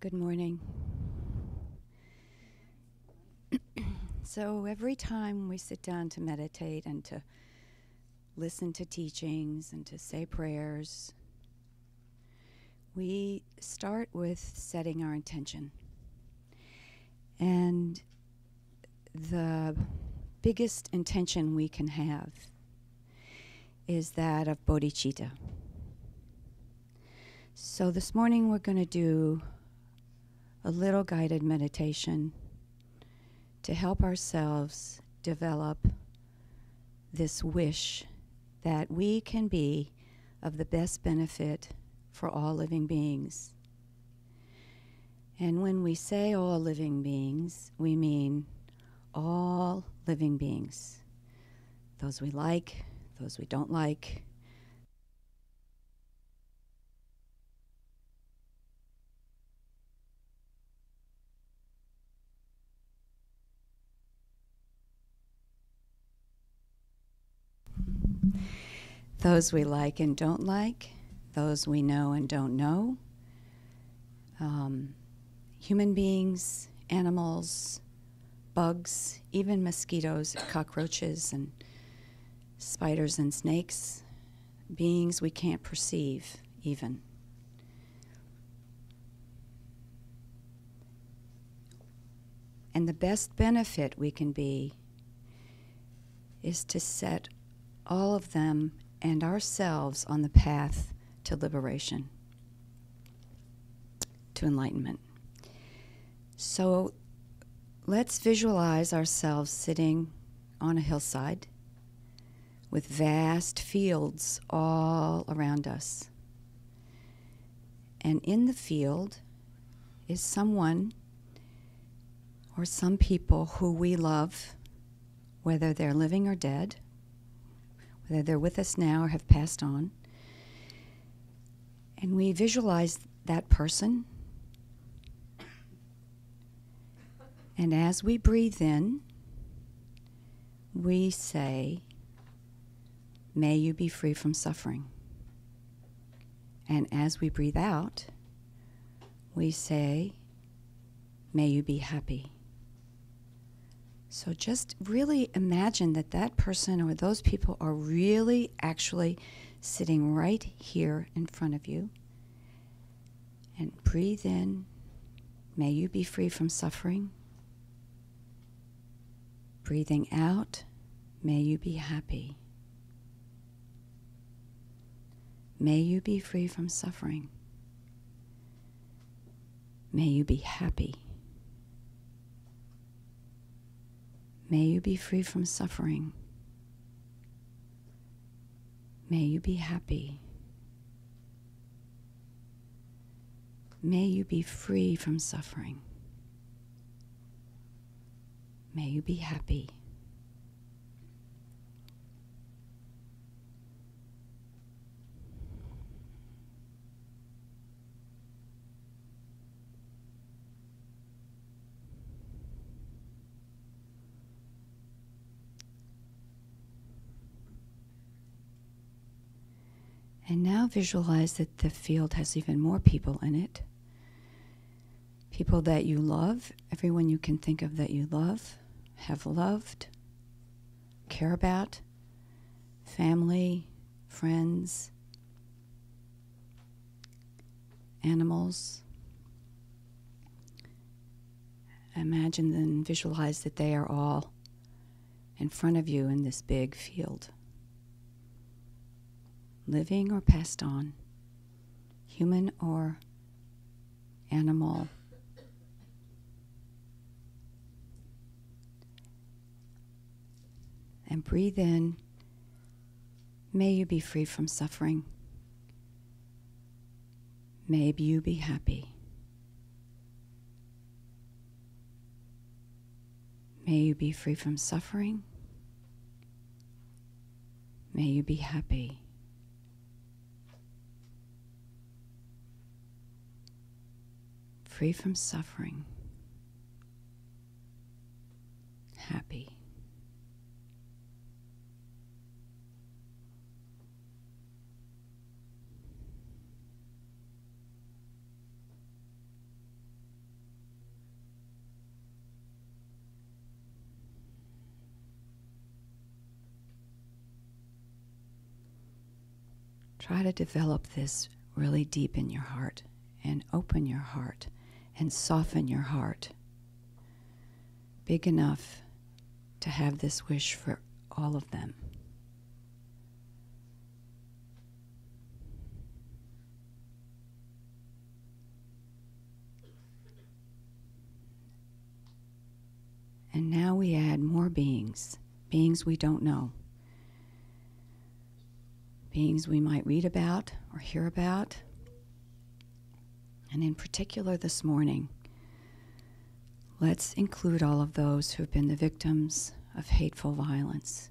Good morning. So every time we sit down to meditate and to listen to teachings and to say prayers, we start with setting our intention. And the biggest intention we can have is that of bodhicitta. So this morning we're going to do a little guided meditation to help ourselves develop this wish that we can be of the best benefit for all living beings. And when we say all living beings, we mean all living beings. Those we like, those we don't like. Those we like and don't like, those we know and don't know, human beings, animals, bugs, even mosquitoes, cockroaches, and spiders and snakes, beings we can't perceive even. And the best benefit we can be is to set all of them and ourselves on the path to liberation, to enlightenment. So let's visualize ourselves sitting on a hillside with vast fields all around us. And in the field is someone or some people who we love, whether they're living or dead, whether they're with us now or have passed on. And we visualize that person. And as we breathe in, we say, "May you be free from suffering." And as we breathe out, we say, "May you be happy." So just really imagine that that person or those people are really actually sitting right here in front of you. And breathe in, "May you be free from suffering." Breathing out, "May you be happy." May you be free from suffering. May you be happy. May you be free from suffering. May you be happy. May you be free from suffering. May you be happy. And now visualize that the field has even more people in it. People that you love, everyone you can think of that you love, have loved, care about, family, friends, animals. Imagine and visualize that they are all in front of you in this big field. Living or passed on, human or animal. And breathe in, "May you be free from suffering. May you be happy. May you be free from suffering. May you be happy." Free from suffering, happy. Try to develop this really deep in your heart and open your heart and soften your heart. Big enough to have this wish for all of them. And now we add more beings, beings we don't know, beings we might read about or hear about. And in particular this morning, let's include all of those who have been the victims of hateful violence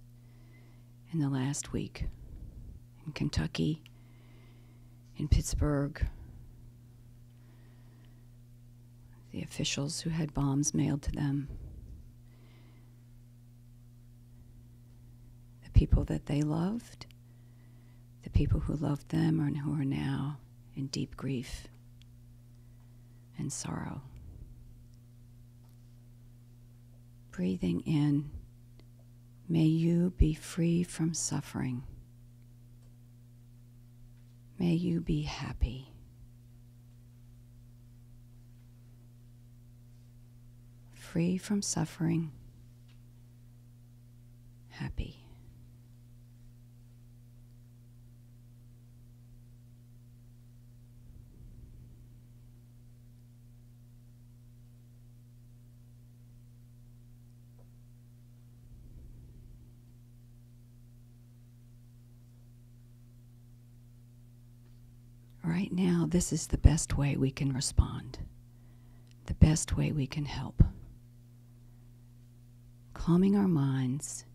in the last week in Kentucky, in Pittsburgh, the officials who had bombs mailed to them, the people that they loved, the people who loved them and who are now in deep grief and sorrow. Breathing in, may you be free from suffering. May you be happy. Free from suffering, happy. Right now, this is the best way we can respond, the best way we can help. Calming our minds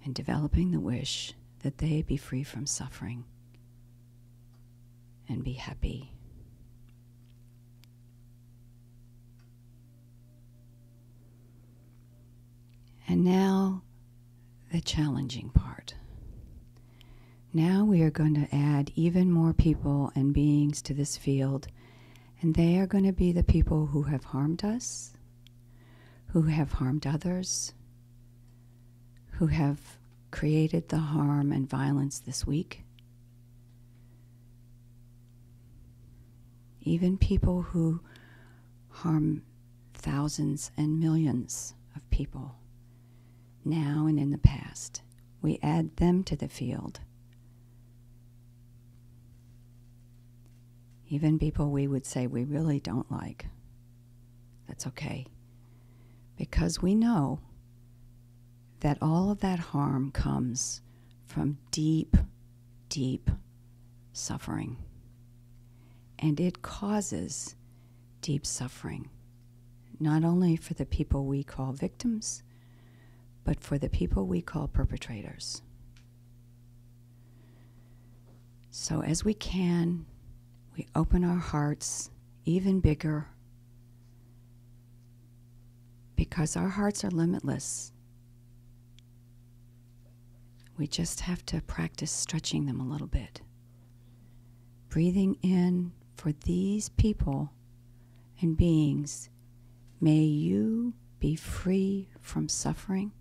and developing the wish that they be free from suffering and be happy. And now, the challenging part. Now we are going to add even more people and beings to this field, and they are going to be the people who have harmed us, who have harmed others, who have created the harm and violence this week. Even people who harm thousands and millions of people, now and in the past. We add them to the field. Even people we would say we really don't like. That's okay. Because we know that all of that harm comes from deep, deep suffering. And it causes deep suffering, not only for the people we call victims, but for the people we call perpetrators. So as we can, we open our hearts even bigger, because our hearts are limitless. We just have to practice stretching them a little bit. Breathing in for these people and beings, may you be free from suffering.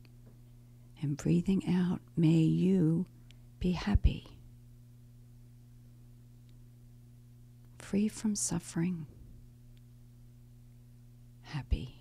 And breathing out, may you be happy. Free from suffering, happy.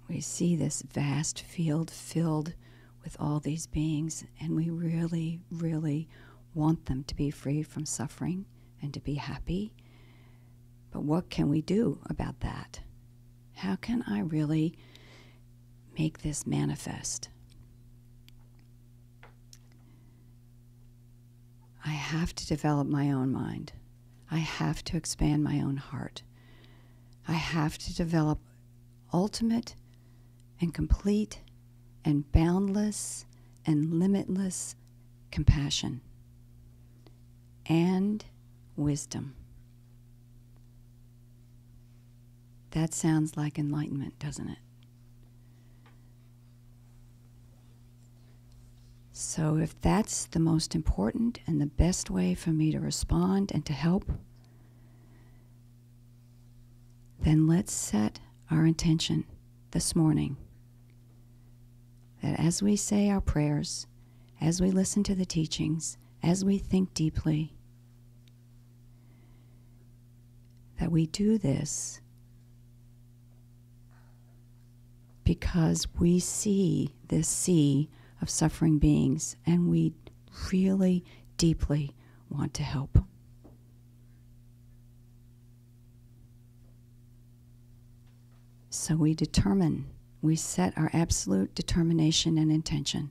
We see this vast field filled with all these beings, and we really, really want them to be free from suffering and to be happy. But what can we do about that? How can I really make this manifest? I have to develop my own mind. I have to expand my own heart. I have to develop ultimate and complete and boundless and limitless compassion and wisdom. That sounds like enlightenment, doesn't it? So if that's the most important and the best way for me to respond and to help, then let's set our intention this morning that as we say our prayers, as we listen to the teachings, as we think deeply, that we do this because we see this sea of suffering beings and we really deeply want to help. So we determine, we set our absolute determination and intention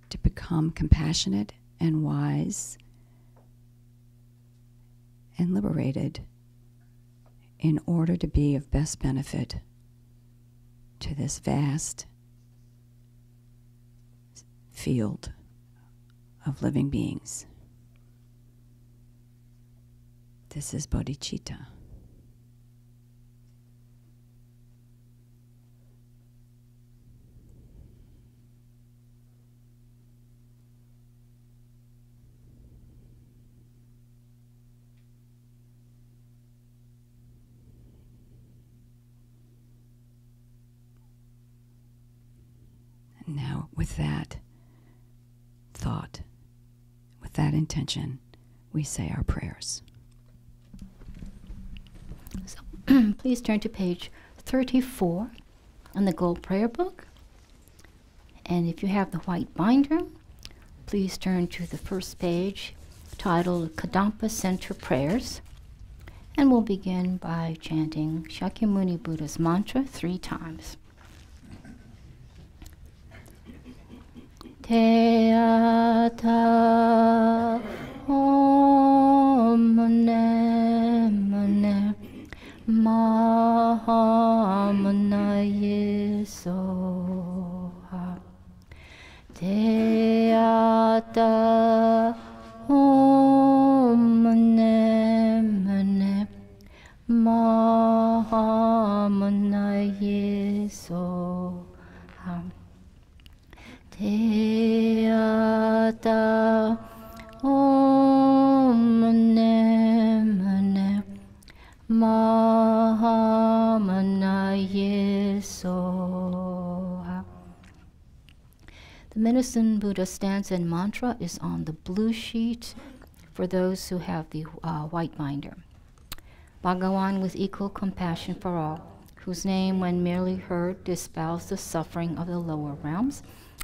to become compassionate and wise and liberated in order to be of best benefit to this vast field of living beings. This is bodhicitta. And now, with that thought, with that intention, we say our prayers. So, please turn to page 34 on the Gold Prayer Book. And if you have the white binder, please turn to the first page titled Kadampa Center Prayers. And we'll begin by chanting Shakyamuni Buddha's mantra 3 times. Te ata om mane mane maha manaye soha. Te ata om mane mane maha manaye soha. Te ata om mane mane maha manaye soha. The Medicine Buddha stanza and mantra is on the blue sheet for those who have the white binder. Bhagawan with equal compassion for all, whose name when merely heard dispels the suffering of the lower realms,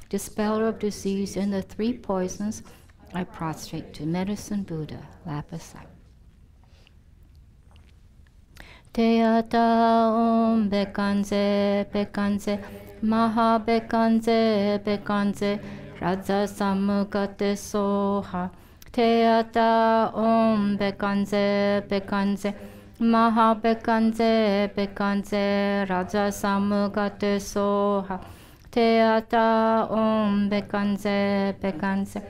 dispeller of disease and the 3 poisons, I prostrate to Medicine Buddha, lapis. Te ata om bekanze bekanze maha bekanze bekanze raja samukate soha. Te ata om bekanze bekanze maha bekanze bekanze raja samukate soha. Te ata om bekanze bekanze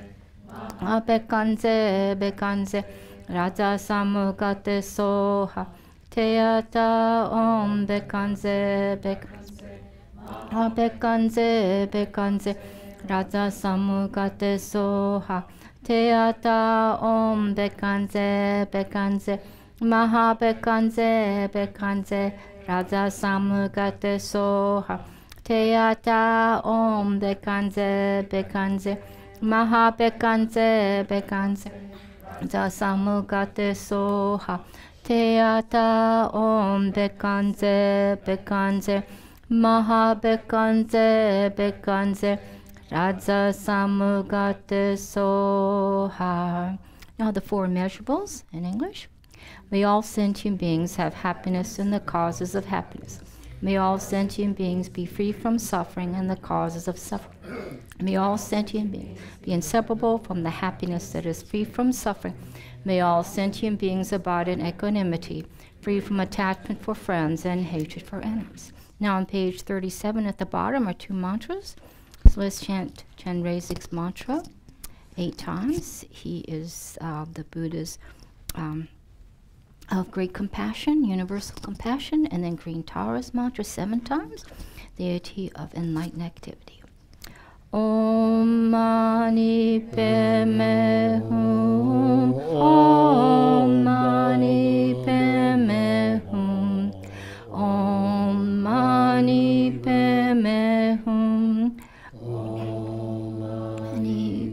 bekanze bekanze raja samukate soha. Te ata om bekanze bekanze bekanze bekanze raja samukate soha. Te ata om bekanze bekanze maha bekanze bekanze raja samukate soha. Te ata om bekanze bekanze maha bekanze bekanze raja samukate soha. Te ata om bekanze bekanze maha bekanze bekanze raja samukate soha. Now the 4 measurables in English. May all sentient beings have happiness in the causes of happiness. May all sentient beings be free from suffering and the causes of suffering. May all sentient beings be inseparable from the happiness that is free from suffering. May all sentient beings abide in equanimity, free from attachment for friends and hatred for enemies. Now on page 37 at the bottom are 2 mantras. So let's chant Chenrezig's mantra 8 times. He is the Buddha's of great compassion, universal compassion, and then Green Tara's mantra 7 times, the deity of enlightened activity. Om Mani Padme Hum. Om Mani Padme Hum. Om Mani Padme Hum. Om Mani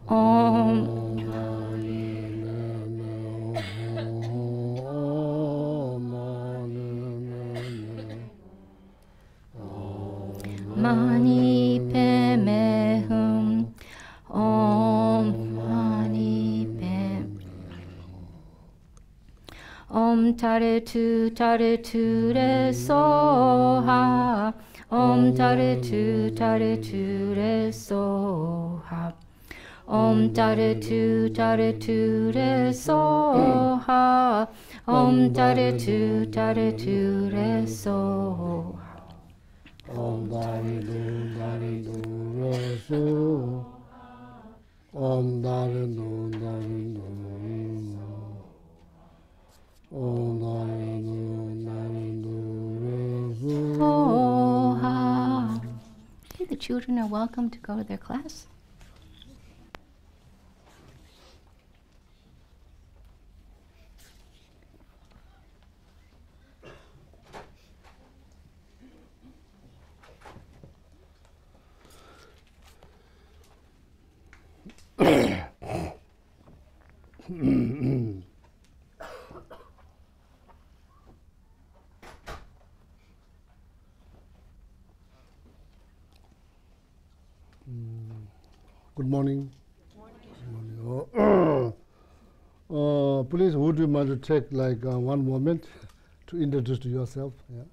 Om Mani Padme Hum. Om Mani Padme. Om Tare Tu Re Soha. Om Tare Tu Re Soha. Om Tare Tu Re Soha. Om Tare Tu Re Soha. Om Dari Du Re So. Om Dari Du Re So. Om Dari Du Re So. Soha. Okay, the children are welcome to go to their class. Good morning. Good morning. Please, would you mind to take like 1 moment to introduce yourself? Yeah.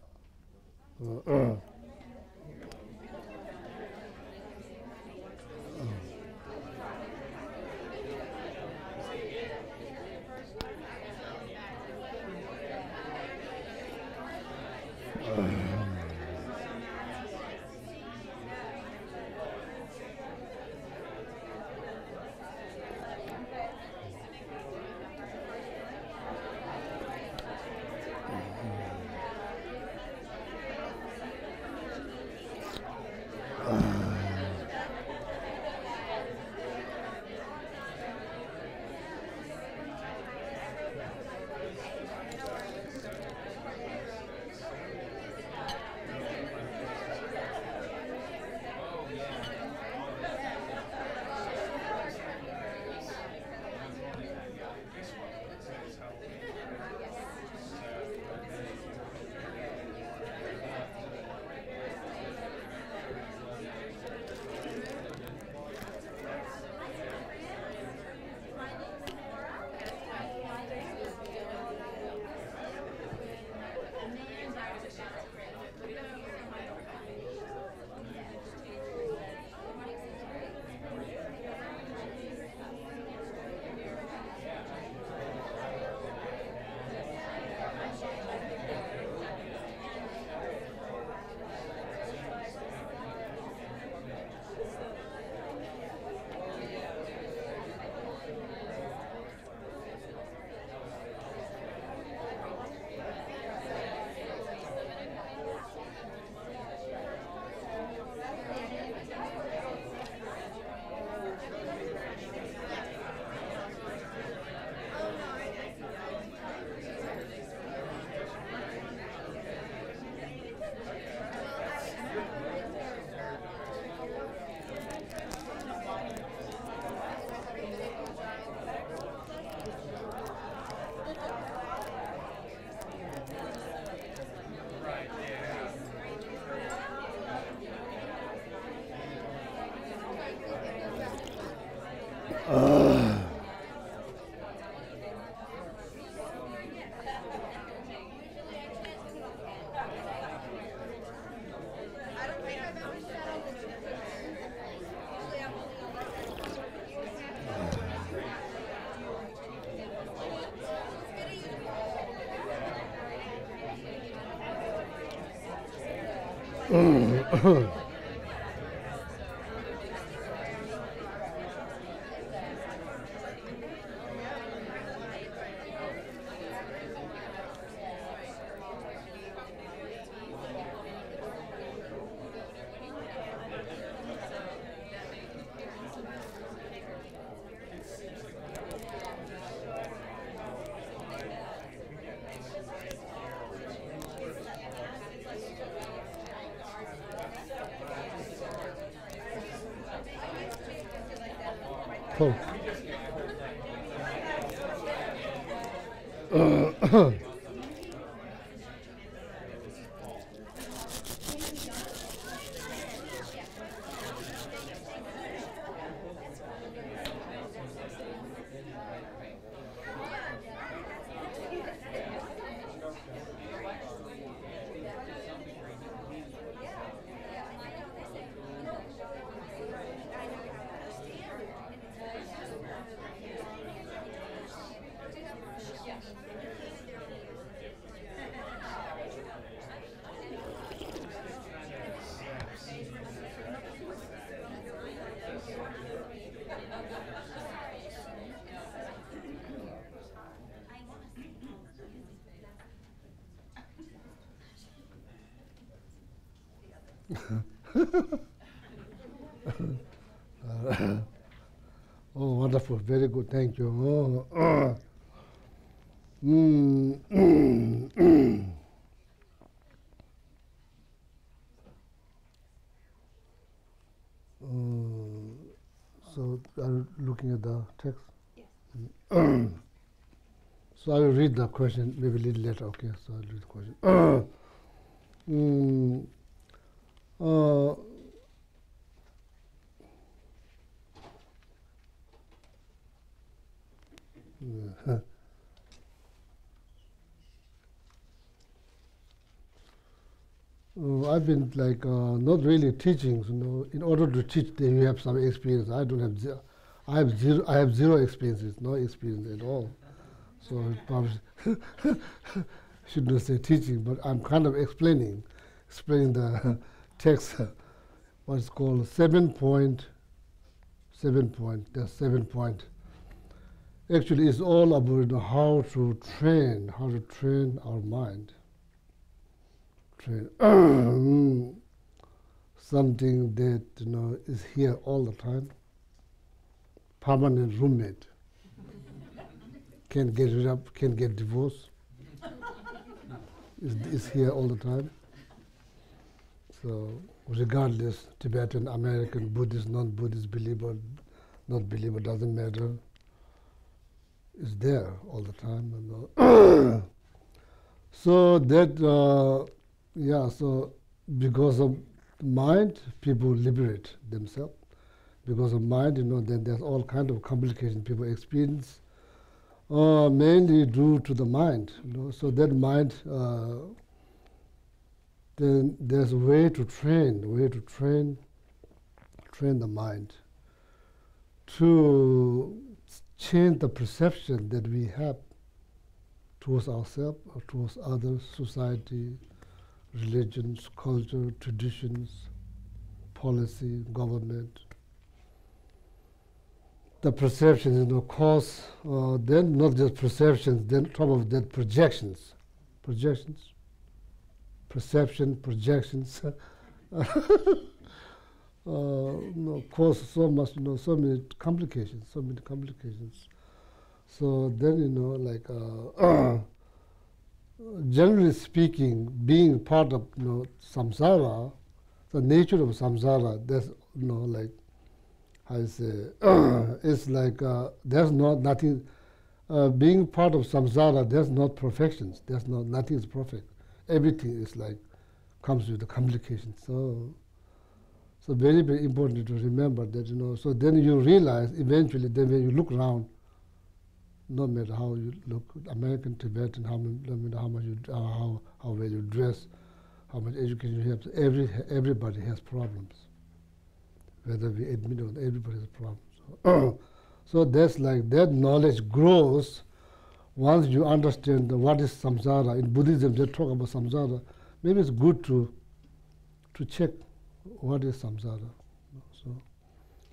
Cool. Oh, wonderful, very good, thank you. So, are you looking at the text? Yes. So I will read the question maybe a little later, okay? So I'll read the question. I've been like not really teaching. You know, in order to teach, then you have some experience. I don't have. I have zero experiences, no experience at all. So I probably should not say teaching, but I'm kind of explaining the text. What's called 7 point. That's 7 point. Actually, it's all about how to train our mind. Train something that is here all the time. Permanent roommate. Can't get rid of, can't get divorced. Is here all the time. So regardless, Tibetan, American, Buddhist, non-Buddhist, believer, not believer, doesn't matter. It's there all the time. So that, so because of mind, people liberate themselves. Because of mind, then there's all kind of complications people experience, mainly due to the mind. So that mind, then there's a way to train the mind to change the perception that we have towards ourselves or towards others, society, religions, culture, traditions, policy, government. The perceptions, cause, then not just perceptions, then on top of that projections. Perception, projections, cause so much, so many complications. So then, generally speaking, being part of, samsara, the nature of samsara, that's, I say, it's like there's nothing. Being part of samsara, there's not perfections. Nothing is perfect. Everything is like comes with the complications. So very, very important to remember that. So then you realize eventually, then when you look around, no matter how you look, American, Tibetan, no matter how much how well you dress, how much education you have, everybody has problems. Whether we admit it or not, everybody has problems. So that's like that knowledge grows once you understand what is samsara. In Buddhism, they talk about samsara. Maybe it's good to to check what is samsara.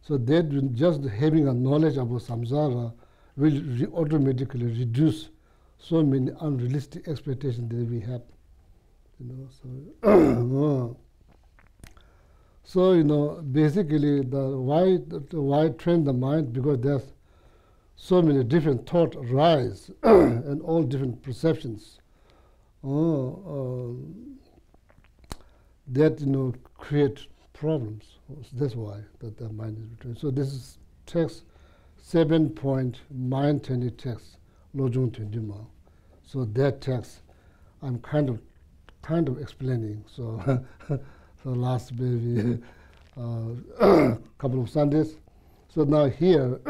So that just having a knowledge about samsara will automatically reduce so many unrealistic expectations that we have. So basically why train the mind? Because there's so many different thoughts arise and all different perceptions that create problems. That's why that the mind is trained. So this is text 7-point mind training text, Lojong Tundima. So that text I'm kind of explaining. So so last maybe couple of Sundays. So now here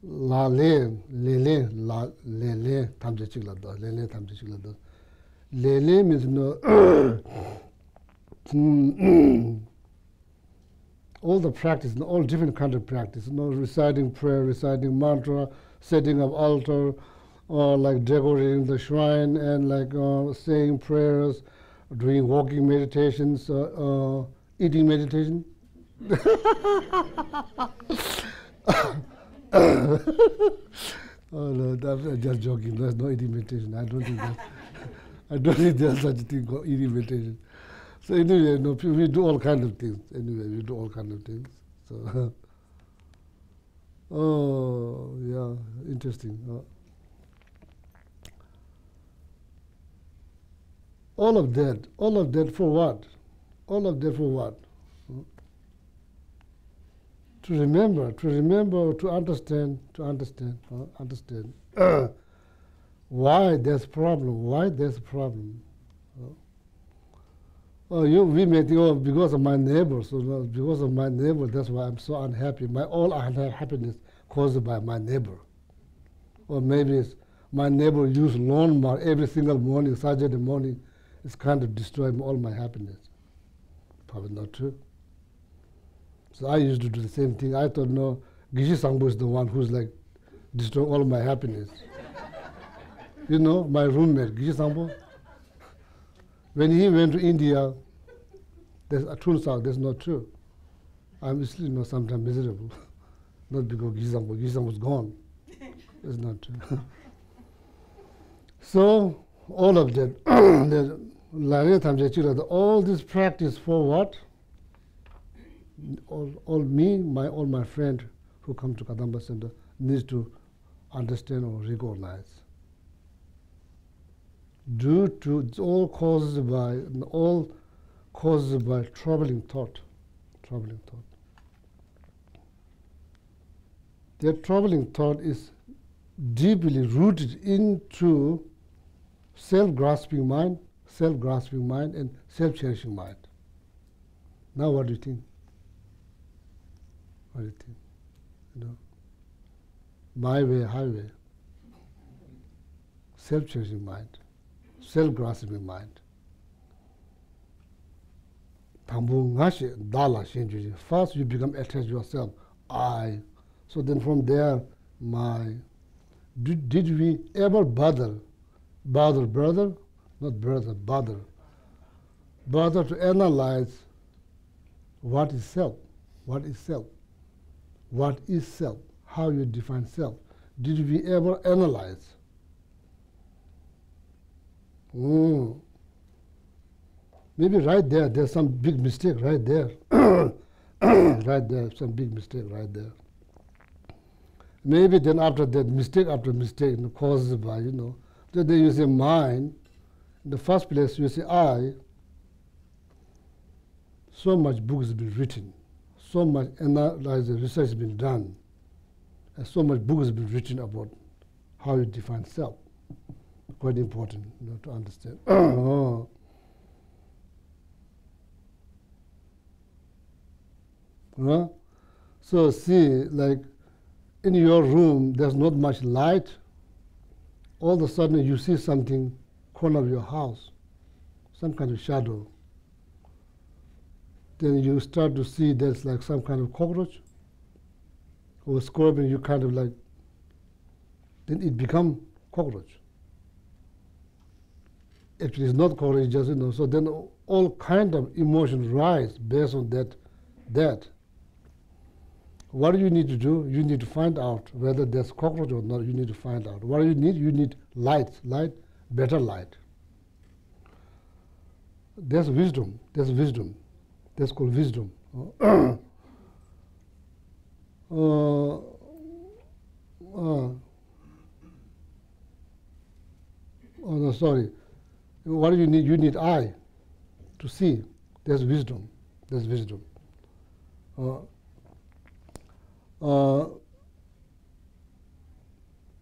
la le tamje chigla da le tamje chigla da le means all the practice, all different kind of practice, reciting prayer, reciting mantra, setting up altar, or like decorating the shrine, and like saying prayers, doing walking meditations, eating meditation. Oh no, I'm just joking. There's no eating meditation. I don't think there's such a thing called eating meditation. So anyway, we do all kinds of things. Anyway, we do all kinds of things. So, oh yeah, interesting. All of that for what? All of that for what? To remember, to understand, why there's problem. We may think, because of my neighbor, because of my neighbor, that's why I'm so unhappy. All unhappiness caused by my neighbor. Or maybe it's my neighbor use lawnmower every single morning, Saturday morning, it's kind of destroying all my happiness. Probably not true. So I used to do the same thing. I thought, no, Geshe Sangpo is the one who's like destroying all my happiness. My roommate, Geshe Sangpo, when he went to India, turns out that's not true. I'm still, sometimes miserable. Not because Geshe Sangpo was gone. It's not true. So, all of that, all this practice for what? All my friend who come to Kadampa Center needs to understand or recognize. Due to it's all caused by troubling thought. That troubling thought is deeply rooted into self-grasping mind, and self-cherishing mind. Now what do you think? What do you think? My way, highway. Self-cherishing mind, self-grasping mind. First you become attached to yourself, I. So then from there, my. Did we ever bother brother? Not brother, bother. Bother to analyze what is self? What is self? What is self? How you define self? Did we ever analyze? Maybe right there, there's some big mistake right there. Right there, some big mistake right there. Maybe then after that, mistake after mistake, caused by, then you say mind. In the first place, you say I. So much books have been written. So much analysis, research has been done. And so much books have been written about how you define self. Quite important to understand. So see, like in your room, there's not much light. All of a sudden you see something corner of your house, some kind of shadow. Then you start to see there's like some kind of cockroach or scorpion, you kind of like, then it become cockroach. Actually it's not cockroach, just, so then all kind of emotions rise based on that. What do you need to do? You need to find out whether there's cockroach or not. You need to find out. What do you need? You need light, better light. There's wisdom. There's wisdom. That's called wisdom. Oh no, sorry. What do you need? You need eye to see. There's wisdom. There's wisdom.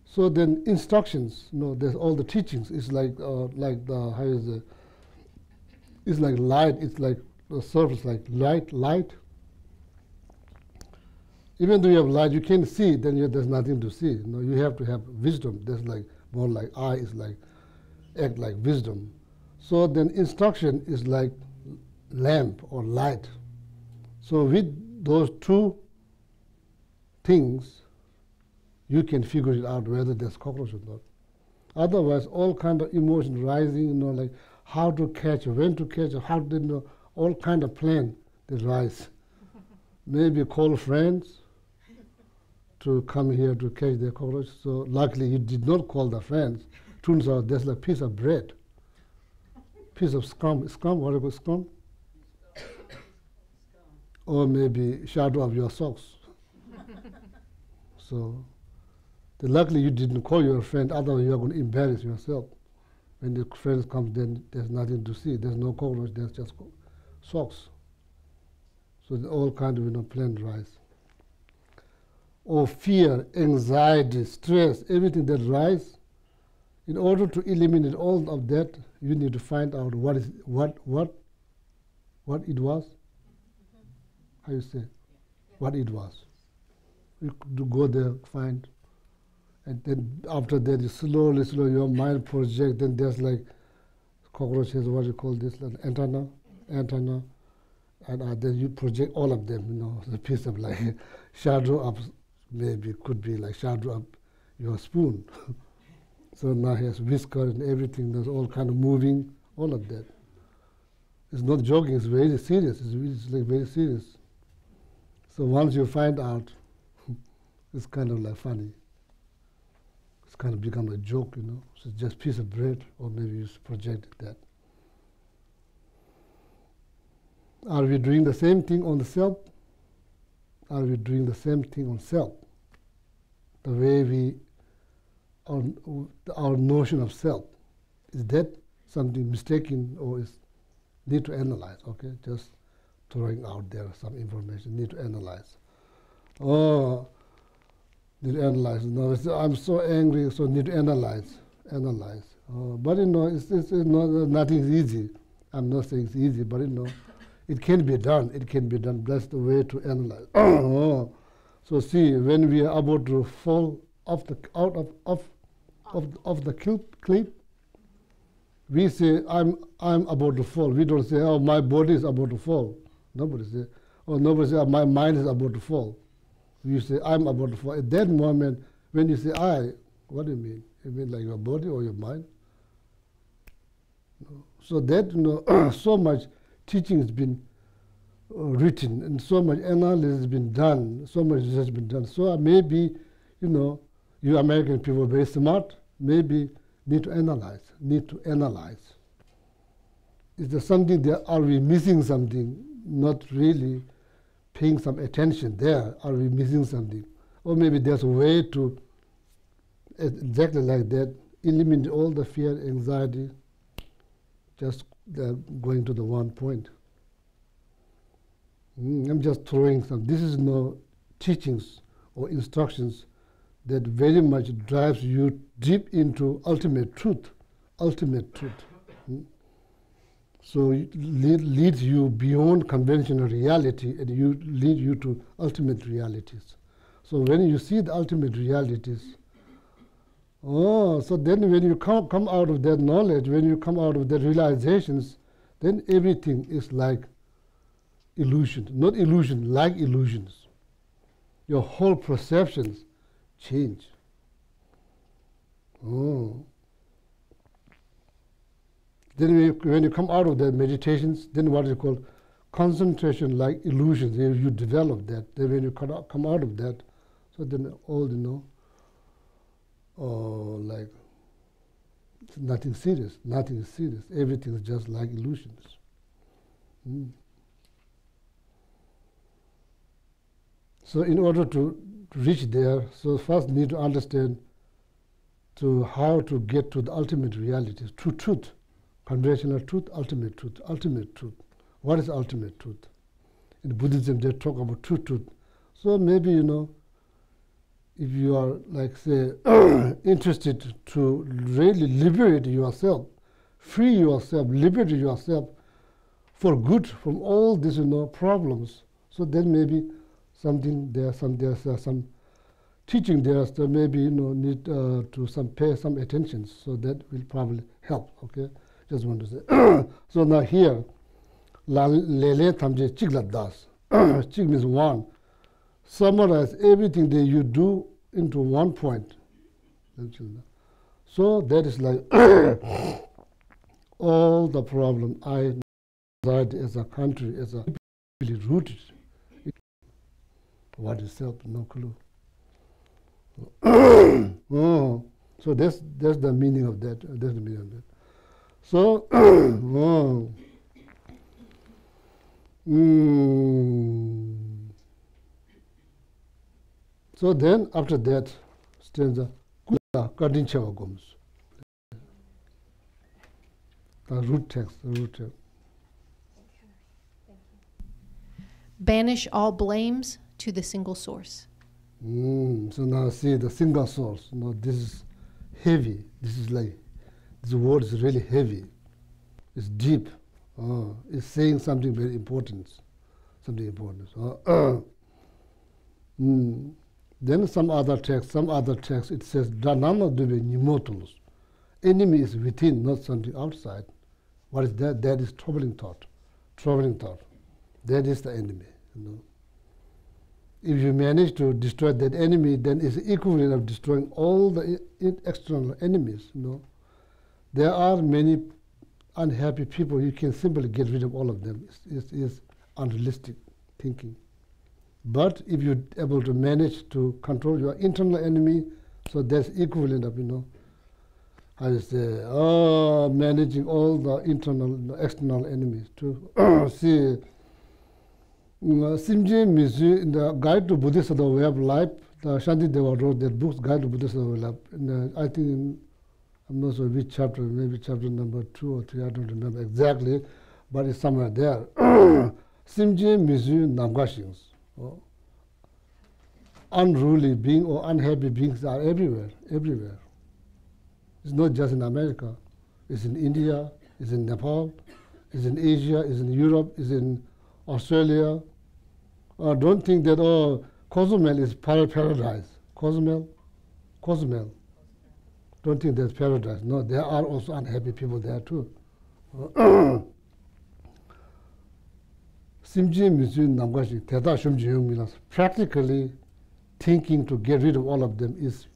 So then instructions, there's all the teachings. It's like the how is it? It's like light. It's like the surface, like light. Even though you have light, you can't see. Then there's nothing to see. You have to have wisdom. There's like more like eye is like act like wisdom. So then instruction is like lamp or light. So with those two things, you can figure it out whether there's cockroach or not. Otherwise, all kind of emotions rising, like how to catch, when to catch, how to, all kind of plan that rise. Maybe call friends to come here to catch the cockroach. So luckily, you did not call the friends. Turns out there's like a piece of bread, piece of scum, what do you call scum? Or maybe shadow of your socks. So, luckily you didn't call your friend, otherwise you are going to embarrass yourself. When the friends come, then there's nothing to see. There's no cockroach, there's just socks. So all kind of plant rise. Or fear, anxiety, stress, everything that rise. In order to eliminate all of that, you need to find out what it was. How you say? What it was. You could go there, find, and then after that, you slowly, your mind project. Then there's like cockroaches. What you call this? Like antenna, and then you project all of them. The piece of like shadow up, maybe could be like shadow up your spoon. So now he has whisker and everything. There's all kind of moving, all of that. It's not joking. It's very serious. It's like very serious. So once you find out, it's kind of like funny. It's kind of become a joke, So it's just a piece of bread, or maybe you projected that. Are we doing the same thing on the self? Are we doing the same thing on self? The way our notion of self, is that something mistaken or is need to analyze? Okay, just throwing out there some information. Need to analyze. Oh, need to analyze. No, I'm so angry, so need to analyze. But it's not, nothing easy. I'm not saying it's easy, but it can be done. It can be done. That's the way to analyze. So see, when we are about to fall off the cliff, we say, I'm about to fall. We don't say, oh, my body is about to fall. Nobody says, or nobody says, oh, my mind is about to fall. You say, I'm about to fall. At that moment, when you say I, what do you mean? You mean like your body or your mind? No. So that, so much teaching has been written, and so much analysis has been done, so much research has been done. So maybe, you American people are very smart, maybe need to analyze. Is there something there? Are we missing something? Not really paying some attention there. Are we missing something? Or maybe there's a way to, exactly like that, eliminate all the fear, anxiety, just going to the one point. I'm just throwing some. This is no teachings or instructions that very much drives you deep into ultimate truth. So it leads you beyond conventional reality, and lead you to ultimate realities. So when you see the ultimate realities, so then when you come out of that knowledge, when you come out of the realizations, then everything is like illusion. Not illusion, like illusions. Your whole perceptions change. Then when you come out of the meditations, then what you call concentration like illusions, you develop that. Then when you come out of that, so then all, like nothing serious, nothing is serious. Everything is just like illusions. So in order to reach there, so first need to understand to how to get to the ultimate reality, true truth, conventional truth, ultimate truth, ultimate truth. What is ultimate truth? In Buddhism, they talk about true truth. So maybe, if you are, like, say, interested to really liberate yourself, free yourself, liberate yourself for good from all these, problems, so then maybe something there's some teaching there, so maybe need to pay some attention. So that will probably help. Okay, just want to say. So now here, lele tamje chigla das. Chig means one. Summarize everything that you do into one point. So that is like all the problem I society as a country, as a really rooted. What is self? No clue. Oh, so that's the meaning of that. That's the meaning of that. So, so then after that, stanza Kadinchawa comes. The root text. Banish all blames to the single source. So now see the single source. Now this is heavy. This is like, this word is really heavy. It's deep. It's saying something very important. Something important. Then some other text, it says, Dharma dube nimotulus. Enemy is within, not something outside. What is that? That is troubling thought. Troubling thought. That is the enemy. If you manage to destroy that enemy, then it's equivalent of destroying all the external enemies. There are many unhappy people. You can simply get rid of all of them. It's unrealistic thinking. But if you're able to manage to control your internal enemy, so that's equivalent of, how you say, managing all the internal, external enemies. To see, Simji Mizu, in the Guide to Buddhism, the Way of Life, the Shanti Deva wrote that book, Guide to Buddhism, the Way of Life. I think, I'm not sure which chapter, maybe chapter number 2 or 3, I don't remember exactly, but it's somewhere there. Simji Mizu Namgashings. Unruly beings or unhappy beings are everywhere, everywhere. It's not just in America. It's in India, it's in Nepal, it's in Asia, it's in Europe, it's in Australia. Don't think that, Cozumel is paradise. Cozumel. Don't think that's paradise. No, there are also unhappy people there too. Simji Mizu Namgashi, Teta Shumji Milas. Practically, thinking to get rid of all of them is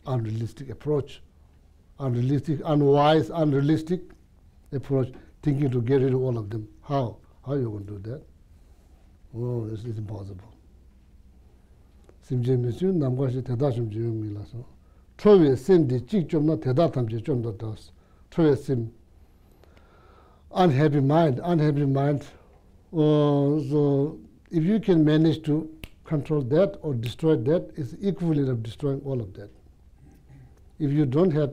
unrealistic approach. Unrealistic, unwise, unrealistic approach, thinking to get rid of all of them. How? How are you going to do that? Oh, it's impossible. Simji Mizu Namgashi, Teta Shumji Milas. Troye Sim di Chik Chomna Teta Tamji Chomda Das. Troye Sim. Unhappy mind. So if you can manage to control that or destroy that, it's equivalent of destroying all of that. If you don't have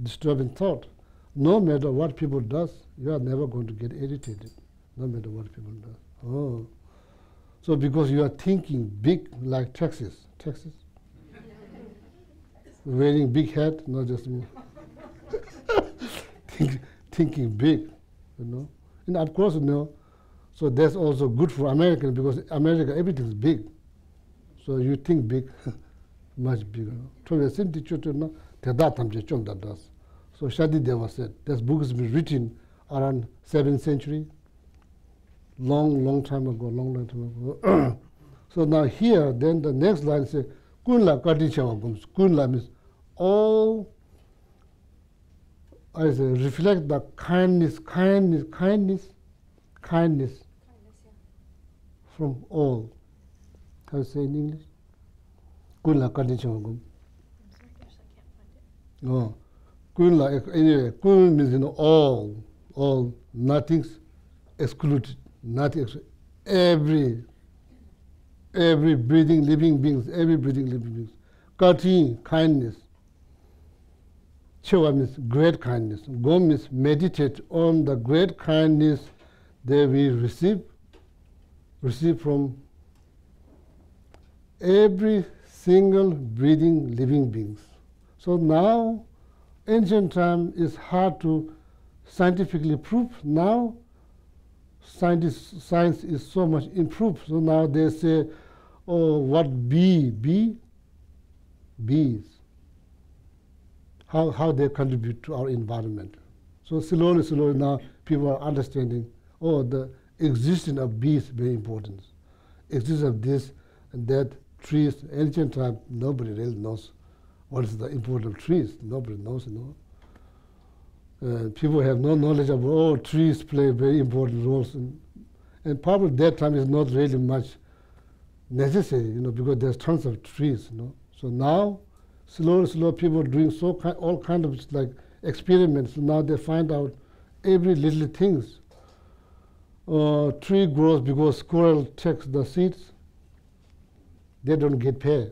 disturbing thought, no matter what people does, you are never going to get irritated, no matter what people do. So because you are thinking big like Texas, wearing big hat, not just thinking big, And of course, so that's also good for Americans because America, everything is big. So you think big, much bigger. So Shadi Deva said, this book has been written around 7th century, long time ago. So now here, then the next line says, Kunla Kadinchawa Gums. Kunla means all I say, reflect the kindness from all. How to say in English? Kunla kadichongum. No. Kunla, anyway, kun means all, nothing's excluded, nothing excluded. Every breathing living beings, Kati, kindness. Chewa means great kindness. Go means meditate on the great kindness that we receive from every single breathing living beings. So now, ancient time is hard to scientifically prove. Now, science is so much improved. So now they say, oh, what bees, how they contribute to our environment. So slowly now people are understanding, oh, the existence of bees is very important. Existence of this and that, trees. Ancient time, nobody really knows what is the importance of trees. Nobody knows, people have no knowledge of, oh, trees play very important roles. And probably that time is not really much necessary, because there's tons of trees, So now, slowly people are doing all kind of like experiments. Now they find out every little things. Tree grows because squirrel takes the seeds. They don't get paid.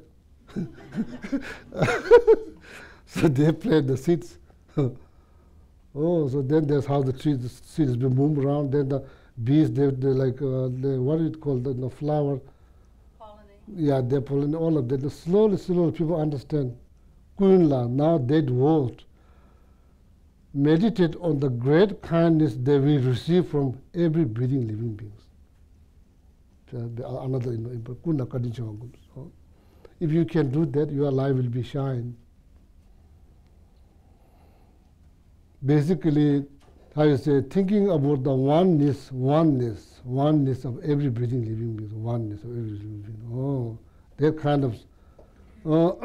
So they plant the seeds. Oh, so then that's how the seeds be moved around. Then the bees, they like, what do you call the flower? Pollinate. Yeah, they pollinate all of that. Slowly people understand. Kunla, now that word. Meditate on the great kindness that we receive from every breathing living beings. Another, if you can do that, your life will be shine. Basically, how you say, thinking about the oneness of every breathing living being, oneness of every living being. Oh, that kind of, what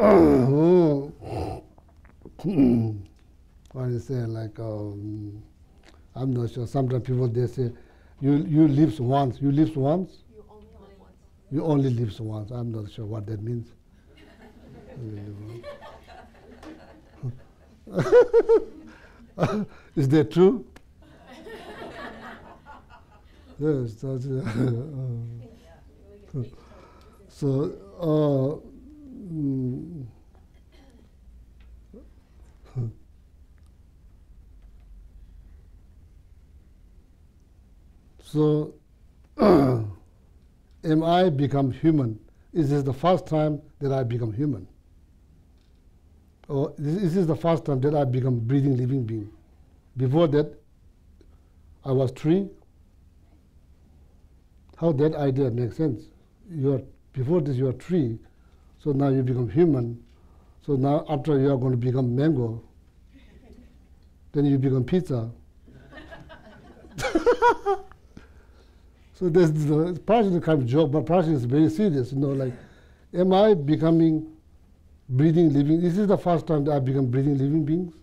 you say, like, I'm not sure. Sometimes people they say, you live once. You live once. You only live once. I'm not sure what that means. Is that true? Yes. So, so am I become human? Is this the first time that I become human? Or this is the first time that I become breathing living being? Before that, I was tree. How that idea makes sense? Before this you are tree, so now you become human. So now after you are going to become mango, then you become pizza. So there's partially kind of joke, but partially it's very serious. Like, am I becoming breathing living? This is the first time that I become breathing living beings.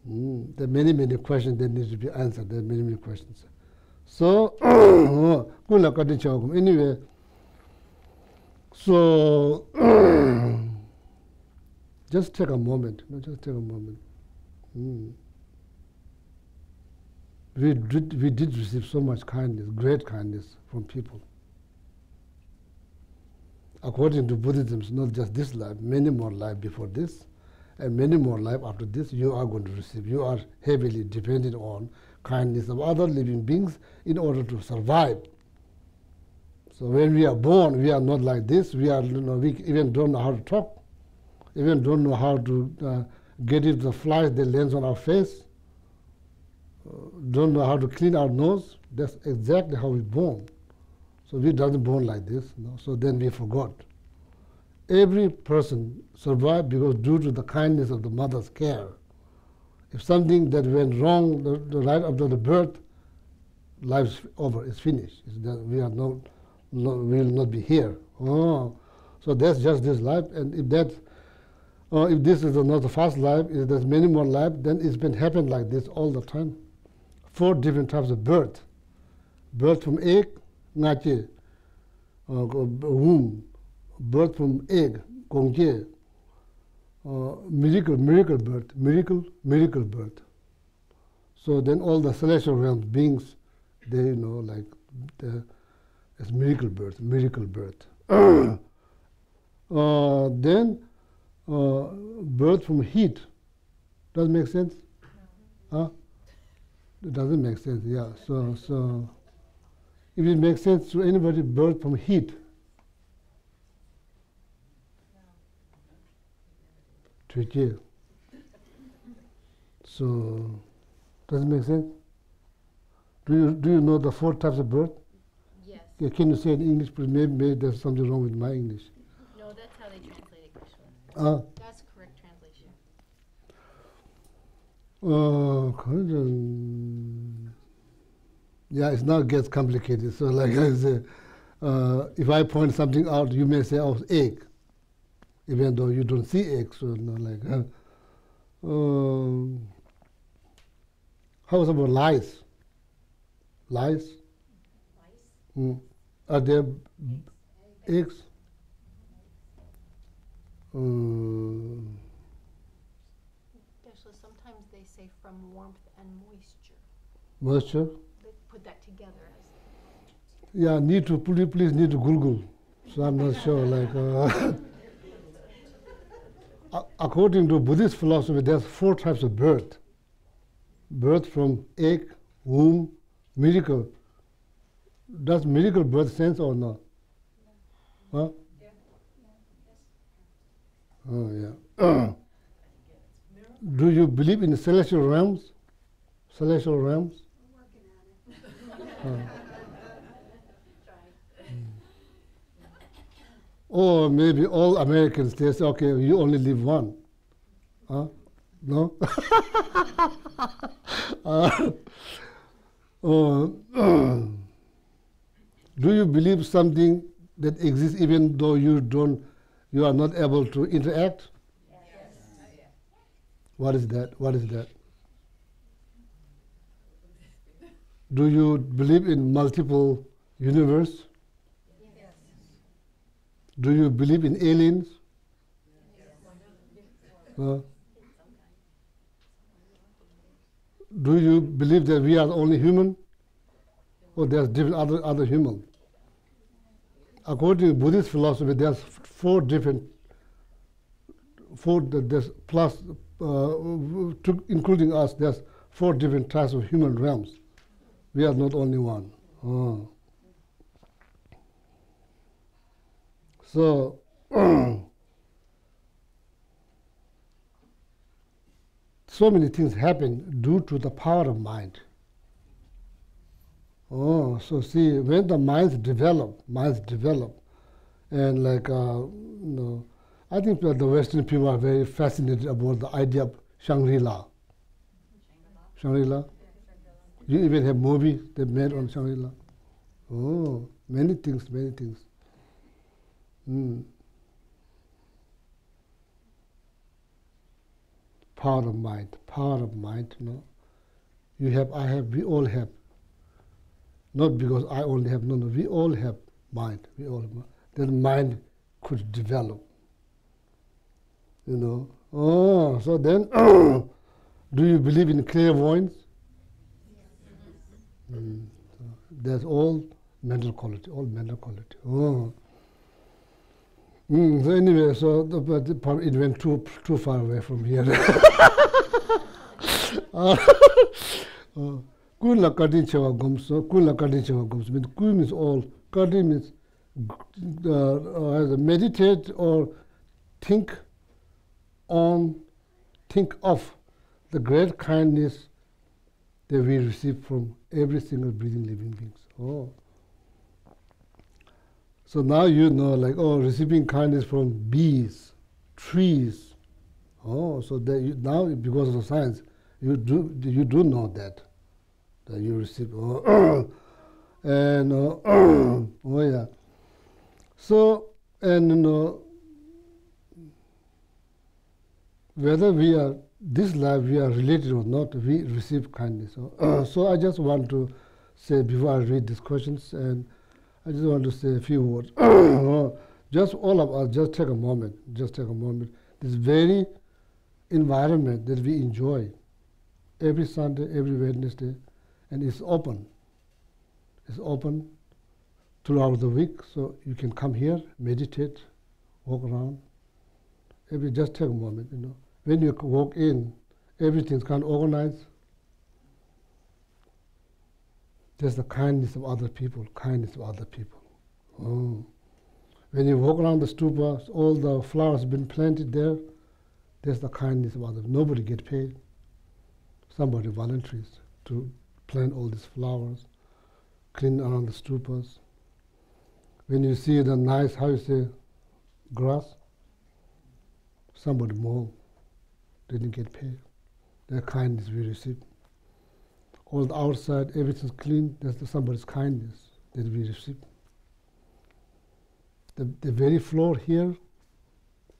There are many questions that need to be answered. There are many questions. So, anyway, so just take a moment. Just take a moment. We did receive so much kindness, great kindness from people. According to Buddhism, it's not just this life, many more lives before this, and many more lives after this you are going to receive. You are heavily dependent on kindness of other living beings in order to survive. So when we are born, we are not like this. We even don't know how to talk, even don't know how to get rid of the flies that lands on our face. Don't know how to clean our nose. That's exactly how we're born. So we doesn't born like this. So then we forgot. Every person survived because due to the kindness of the mother's care. If something that went wrong the right after the birth, life's over. It's finished. We will not be here. Oh, so that's just this life. And if that if this is not the first life, if there's many more lives, then it's been happening like this all the time. 4 different types of birth. Birth from egg, ngache, womb. Birth from egg, gongje. Miracle birth, miracle birth. So then all the celestial realms, beings, they like it's miracle birth. Then birth from heat. Does it make sense? Huh? It doesn't make sense, yeah. So if it makes sense to anybody, birth from heat. Tricky. So does it make sense? Do you know the 4 types of birth? Yes. Yeah, can you say in English, please? Maybe there's something wrong with my English. No, that's how they translate it, Krishna. That's correct translation. Yeah, it now gets complicated. So like I say, if I point something out, you may say, oh, egg. Even though you don't see eggs. So like, how about lice? Lice? Are there eggs? Actually, sometimes they say from warmth and moisture. Moisture? They put that together as. Yeah, please need to Google. So I'm not sure. Like, according to Buddhist philosophy, there's 4 types of birth. Birth from egg, womb, miracle. Does miracle birth sense or not? Huh? Oh, yeah. Do you believe in the celestial realms? Celestial realms? Or maybe all Americans, they say, okay, you only live one. Huh? No? Do you believe something that exists even though you are not able to interact? Yes. What is that? What is that? Do you believe in multiple universe? Yes. Do you believe in aliens? Yes. Do you believe that we are the only human? Or there's different other humans? According to Buddhist philosophy, there's 4 different, there's plus, including us, there's 4 different types of human realms. We are not only one. So, so many things happen due to the power of mind. So see, when the minds develop, and like, I think that the Western people are very fascinated about the idea of Shangri-La. Shangri-La? You even have movie they made on Shangri-La. Oh, many things. Power of mind, You have, I have, we all have. Not because I only have, no, we all have mind. That mind could develop. So then, do you believe in clairvoyance? That's all mental quality, So anyway, so it went too far away from here. Kula kati chewa gomso, means ku means all, kati means meditate or think on, think of the great kindness that we receive from every single breathing living beings. So now you know, like, receiving kindness from bees, trees. So that now because of the science, you do know that you receive. And yeah. So and whether we are, this life we are related or not, we receive kindness. So I just want to say, before I read these questions, and I just want to say a few words. Just all of us, just take a moment, This very environment that we enjoy every Sunday, every Wednesday, and it's open. It's open throughout the week, so you can come here, meditate, walk around. Just take a moment, When you walk in, everything's kind of organized. There's the kindness of other people, When you walk around the stupas, all the flowers have been planted there. There's the kindness of others. Nobody gets paid. Somebody volunteers to plant all these flowers, clean around the stupas. When you see the nice, how you say, grass, somebody mowed, didn't get paid. Their kindness we receive. All the outside, everything's clean. That's somebody's kindness that we receive. The very floor here,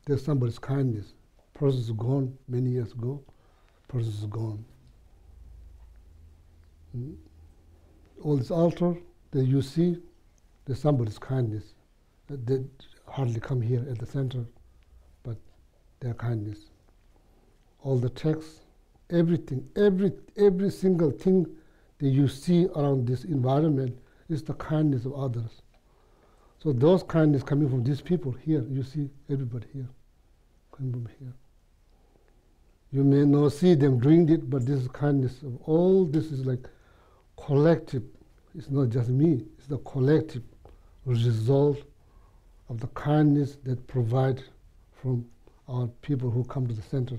there's somebody's kindness. Person's gone many years ago. Person's gone. All this altar that you see, there's somebody's kindness. They hardly come here at the center, but their kindness. All the texts, everything, every single thing that you see around this environment is the kindness of others. So those kindness coming from these people here, you see everybody here, coming from here. You may not see them doing it, but this is kindness of all. This is like collective. It's not just me. It's the collective result of the kindness that provide from our people who come to the center.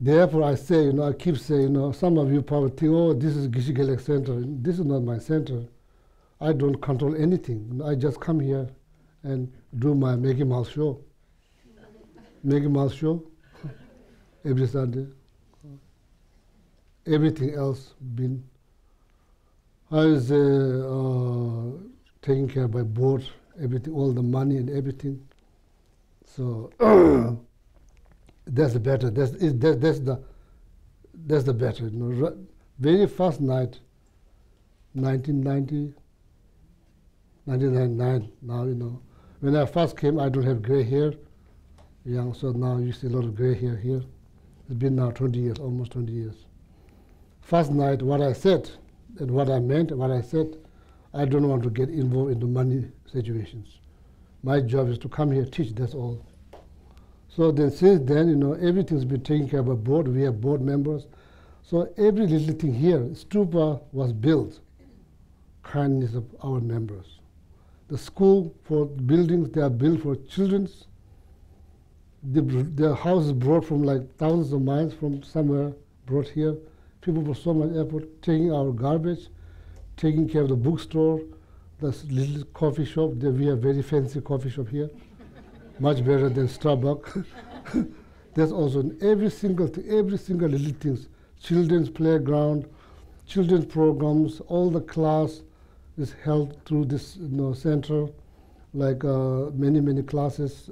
Therefore, I say, I keep saying, some of you probably think, oh, this is Geshe Gelek Center. This is not my center. I don't control anything. I just come here and do my Mickey Mouse show. Mickey Mouse show every Sunday. Everything else been. I was taken care by board, everything, all the money and everything. So that's the better. That's the better. Very first night, 1990. 1999, now, when I first came, I don't have gray hair, young, so now you see a lot of gray hair here. It's been now 20 years, almost 20 years. First night, what I said, and what I meant, what I said, I don't want to get involved into money situations. My job is to come here, teach, that's all. So then, since then, everything's been taken care of by board. We have board members. So every little thing here, stupa was built, kindness of our members. The school for buildings, they are built for children's. The house is brought from like thousands of miles from somewhere, brought here. People put so much effort, taking our garbage, taking care of the bookstore, the little coffee shop. We have very fancy coffee shop here, much better than Starbucks. There's also every single thing, every single little things. Children's playground, children's programs, all the class is held through this center, like many classes.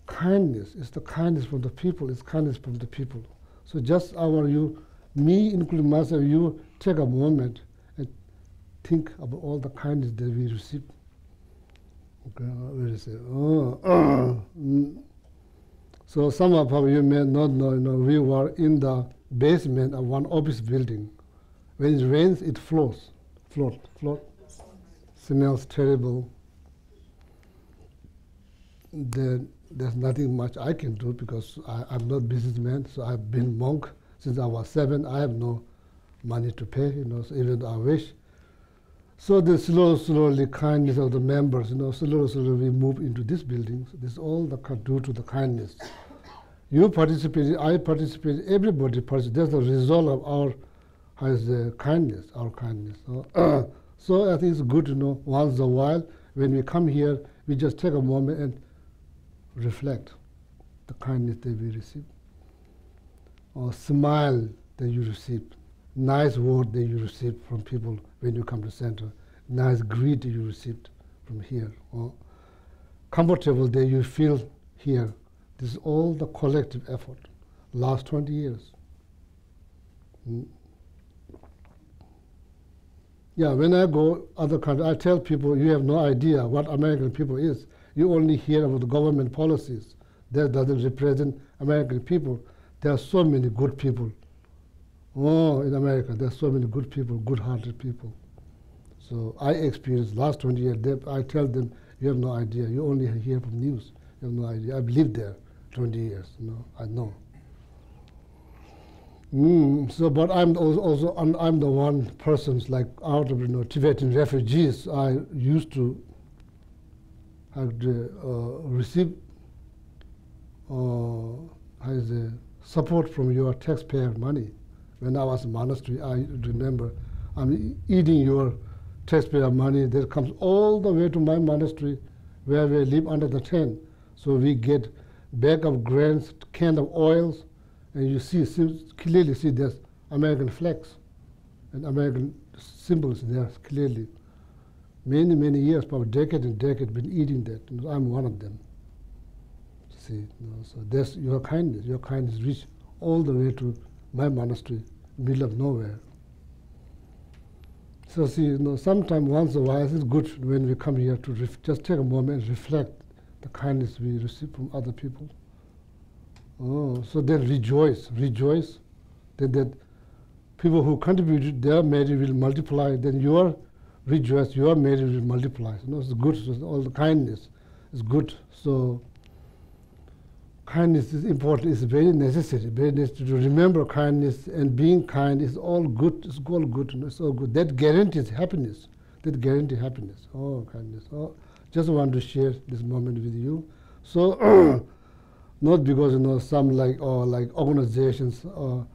Kindness is the kindness from the people. It's kindness from the people. So just me including myself, you take a moment and think about all the kindness that we receive. Okay, where is it? So some of you may not know. We were in the basement of one office building. When it rains, it floats. Float. Smells terrible. Then there's nothing much I can do because I'm not a businessman, so I've been monk since I was 7. I have no money to pay, so even though I wish. So the slowly kindness of the members, slowly we move into this building. So this is all due to the kindness. You participated, I participated, everybody participated. That's the result of our kindness, our kindness. So I think it's good to know once in a while, when we come here, we just take a moment and reflect the kindness that we receive. Or smile that you receive. Nice word that you receive from people when you come to center. Nice greet you received from here. Or comfortable that you feel here. This is all the collective effort, last 20 years. Yeah, when I go other countries, I tell people, you have no idea what American people is. You only hear about the government policies. That doesn't represent American people. There are so many good people. Oh, in America, there are so many good people, good-hearted people. So I experienced last 20 years, I tell them, you have no idea. You only hear from news. You have no idea. I've lived there 20 years, I know. So, but I'm also I'm the one person, like out of Tibetan refugees. I used to receive support from your taxpayer money. When I was in monastery, I remember I'm eating your taxpayer money that comes all the way to my monastery, where we live under the tent. So we get bag of grains, can of oils. And you clearly see there's American flags and American symbols there clearly. Many, many years, probably decade and decade, been eating that. I'm one of them. See, so that's your kindness. Your kindness reach all the way to my monastery, middle of nowhere. So see, sometime once in a while, it's good when we come here to just take a moment and reflect the kindness we receive from other people. Oh, so then rejoice, that people who contributed, their merit will multiply, then your rejoice, your merit will multiply. It's good, so all the kindness is good. So kindness is important, it's very necessary to remember kindness, and being kind is all good, it's all good, it's all good. That guarantees happiness, Oh, kindness. Oh, just want to share this moment with you. So, not because some like organizations are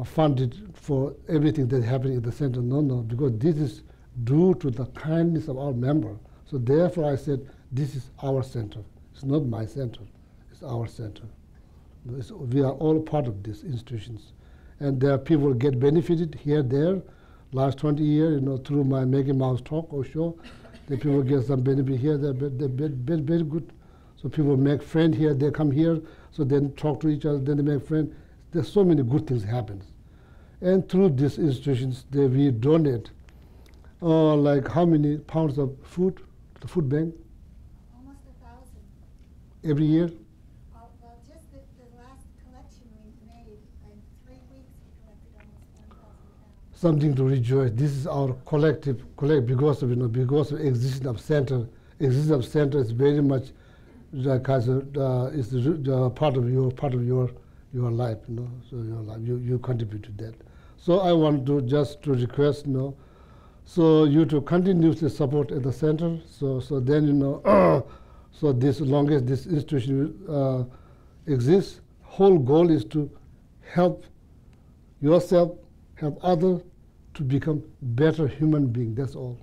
funded for everything that's happening at the center. No, because this is due to the kindness of our member. So therefore I said, this is our center. It's not my center, it's our center. We are all part of these institutions. And there are people who get benefited here, there. Last 20 years, through my Mickey Mouse talk or show, the people get some benefit here, they're very good. So people make friends here, they come here, so then talk to each other, then they make friends. There's so many good things happen. And through these institutions, we donate, like how many pounds of food to the food bank? Almost 1,000. Every year? Well, just the last collection we made, in 3 weeks we collected almost 1,000 pounds. Something to rejoice. This is our collective, because of existence of center. Existence of center is very much is part of your life, So your life, you contribute to that. So I want to just request, so you to continuously support at the center. So then so this long as this institution exists, whole goal is to help yourself, help others to become better human beings. That's all.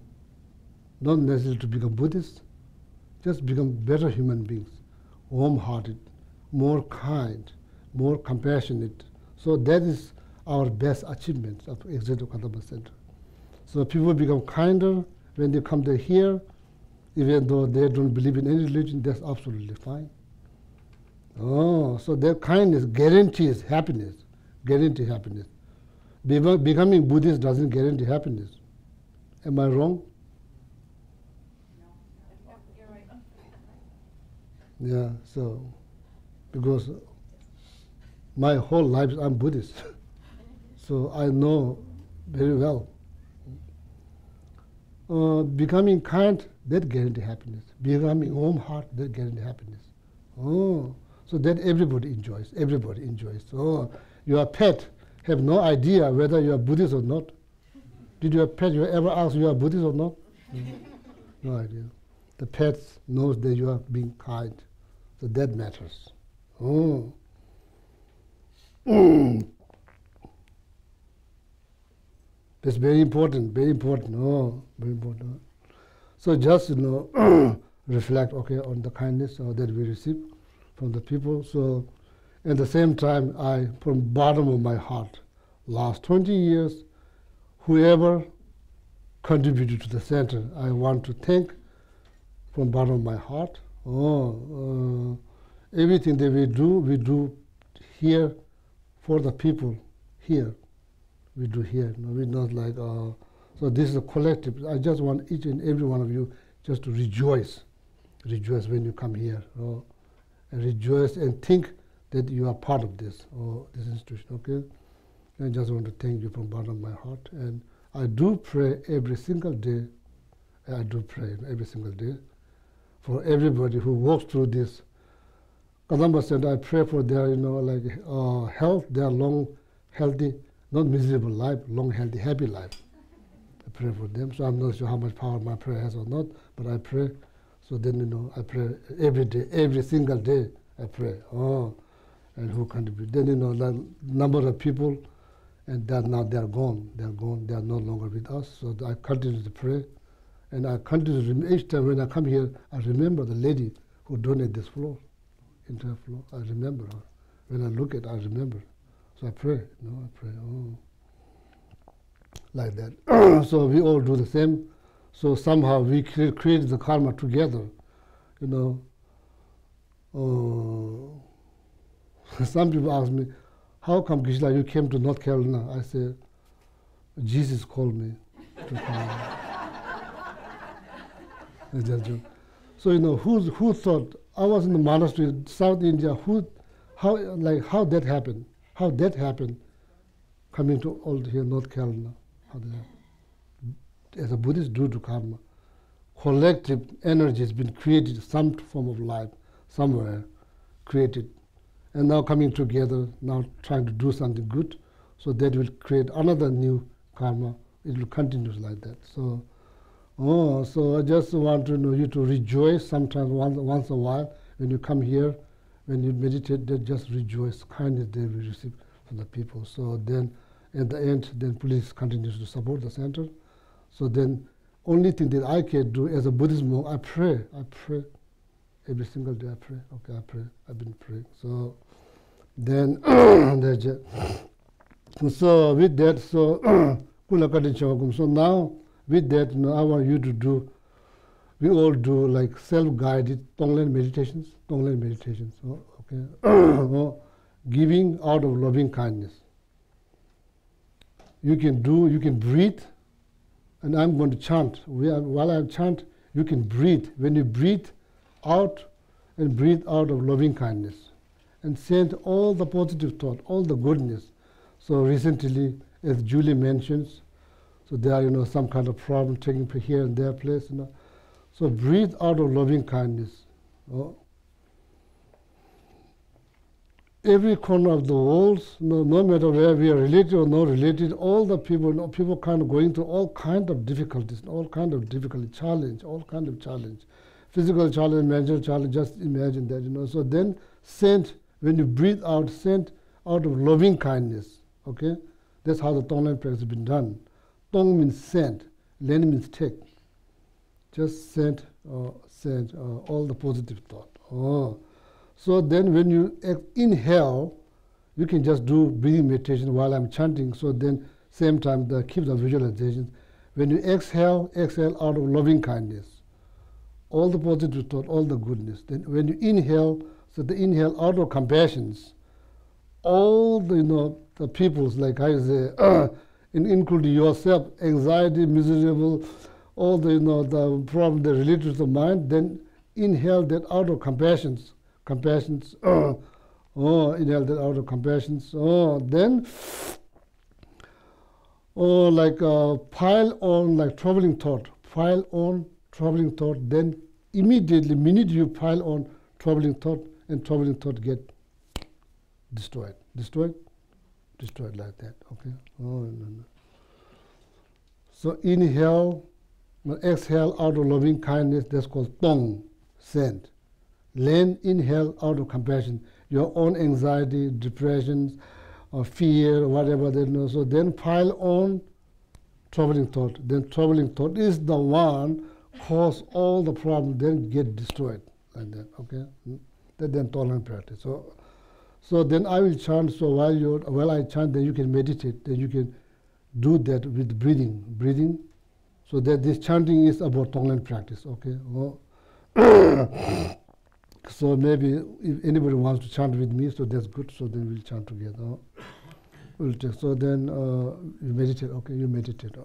Not necessarily to become Buddhist. Just become better human beings, warm-hearted, more kind, more compassionate. So that is our best achievement of Executive Kadampa Center. So people become kinder when they come here, even though they don't believe in any religion, that's absolutely fine. Oh, so their kindness guarantees happiness, guarantee happiness. Becoming Buddhist doesn't guarantee happiness. Am I wrong? Yeah, so, because my whole life I'm Buddhist, so I know very well. Becoming kind, that guarantee happiness. Becoming warm heart, that guarantee happiness. Oh, so that everybody enjoys, Oh, your pet have no idea whether you are Buddhist or not. Did your pet ever ask you are Buddhist or not? No idea. The pet knows that you are being kind. So that matters. Oh. That's very important, Oh, very important. So just, reflect, on the kindness that we receive from the people. So at the same time, from bottom of my heart, last 20 years, whoever contributed to the center, I want to thank from bottom of my heart. everything that we do here for the people here. We do here. No, we're not like, so this is a collective. I just want each and every one of you just to rejoice. Rejoice when you come here. And rejoice and think that you are part of this, this institution, okay? I just want to thank you from the bottom of my heart. And I do pray every single day. I do pray every single day for everybody who walks through this. Kadampa said, I pray for their, health, their long, healthy, not miserable life, long, healthy, happy life. I pray for them. So I'm not sure how much power my prayer has or not, but I pray. So then, I pray every day, every single day, I pray. And who contribute? Then, the number of people, and now they're gone. They're gone. They are no longer with us. So I continue to pray. And I continue to, each time when I come here, I remember the lady who donated this floor, entire floor. I remember her. When I look at it, I remember. So I pray, I pray, like that. So we all do the same. So somehow we create the karma together, Some people ask me, how come, Geshe, you came to North Carolina? I say, Jesus called me to come. It's just a joke. So, who thought, I was in the monastery, South India, how that happened? How that happened, coming to all here, North Carolina? How that happened? As a Buddhist, due to karma, collective energy has been created, some form of life, somewhere, created. And now coming together, now trying to do something good, so that will create another new karma. It will continue like that. So, so I just want to know you to rejoice sometimes once a while when you come here, when you meditate, then just rejoice. Kindness they will receive from the people. So then, at the end, then please continue to support the center. So then, only thing that I can do as a Buddhist monk, I pray. Every single day I pray. Okay, I pray. I've been praying. So then, so with that, so now with that, I want you to do. We all do like self-guided Tonglen meditations. Okay, giving out of loving kindness. You can breathe, and I'm going to chant. While I chant, you can breathe. When you breathe out and breathe out of loving kindness and send all the positive thought, all the goodness. So recently, as Julie mentions, so there are some kind of problem taking place here and there place. So breathe out of loving kindness. Every corner of the world, no matter where we are related or not related, all the people, people kind of going through all kind of difficulties, all kind of challenge. Physical challenge, mental challenge, just imagine that, So then send, when you breathe out, send out of loving kindness, okay? That's how the Tonglen practice has been done. Tong means send, Len means take. Just send all the positive thought. So then when you inhale, you can just do breathing meditation while I'm chanting. So then same time, keep the visualization. When you exhale out of loving kindness. All the positive thought, all the goodness. Then when you inhale, so the inhale out of compassions, all the the peoples, like I say, including yourself, anxiety, miserable, all the the problem that related to the mind, then inhale that out of compassions. Inhale that out of compassions. Then pile on like troubling thought. Pile on troubling thought, then immediately, minute you pile on troubling thought, and troubling thought get destroyed like that, okay? No. So inhale, exhale out of loving kindness, that's called Tong, send. Then inhale out of compassion, your own anxiety, depressions, or fear, or whatever they know. So then pile on troubling thought. Then troubling thought is the one cause all the problems, then get destroyed like that, okay? That then tolerant practice. So then I will chant. So while I chant, then you can meditate. Then you can do that with breathing. So that this chanting is about Tonglen practice, okay? So maybe if anybody wants to chant with me, so that's good. So then we'll chant together. We'll take, so then you meditate. Okay, you meditate.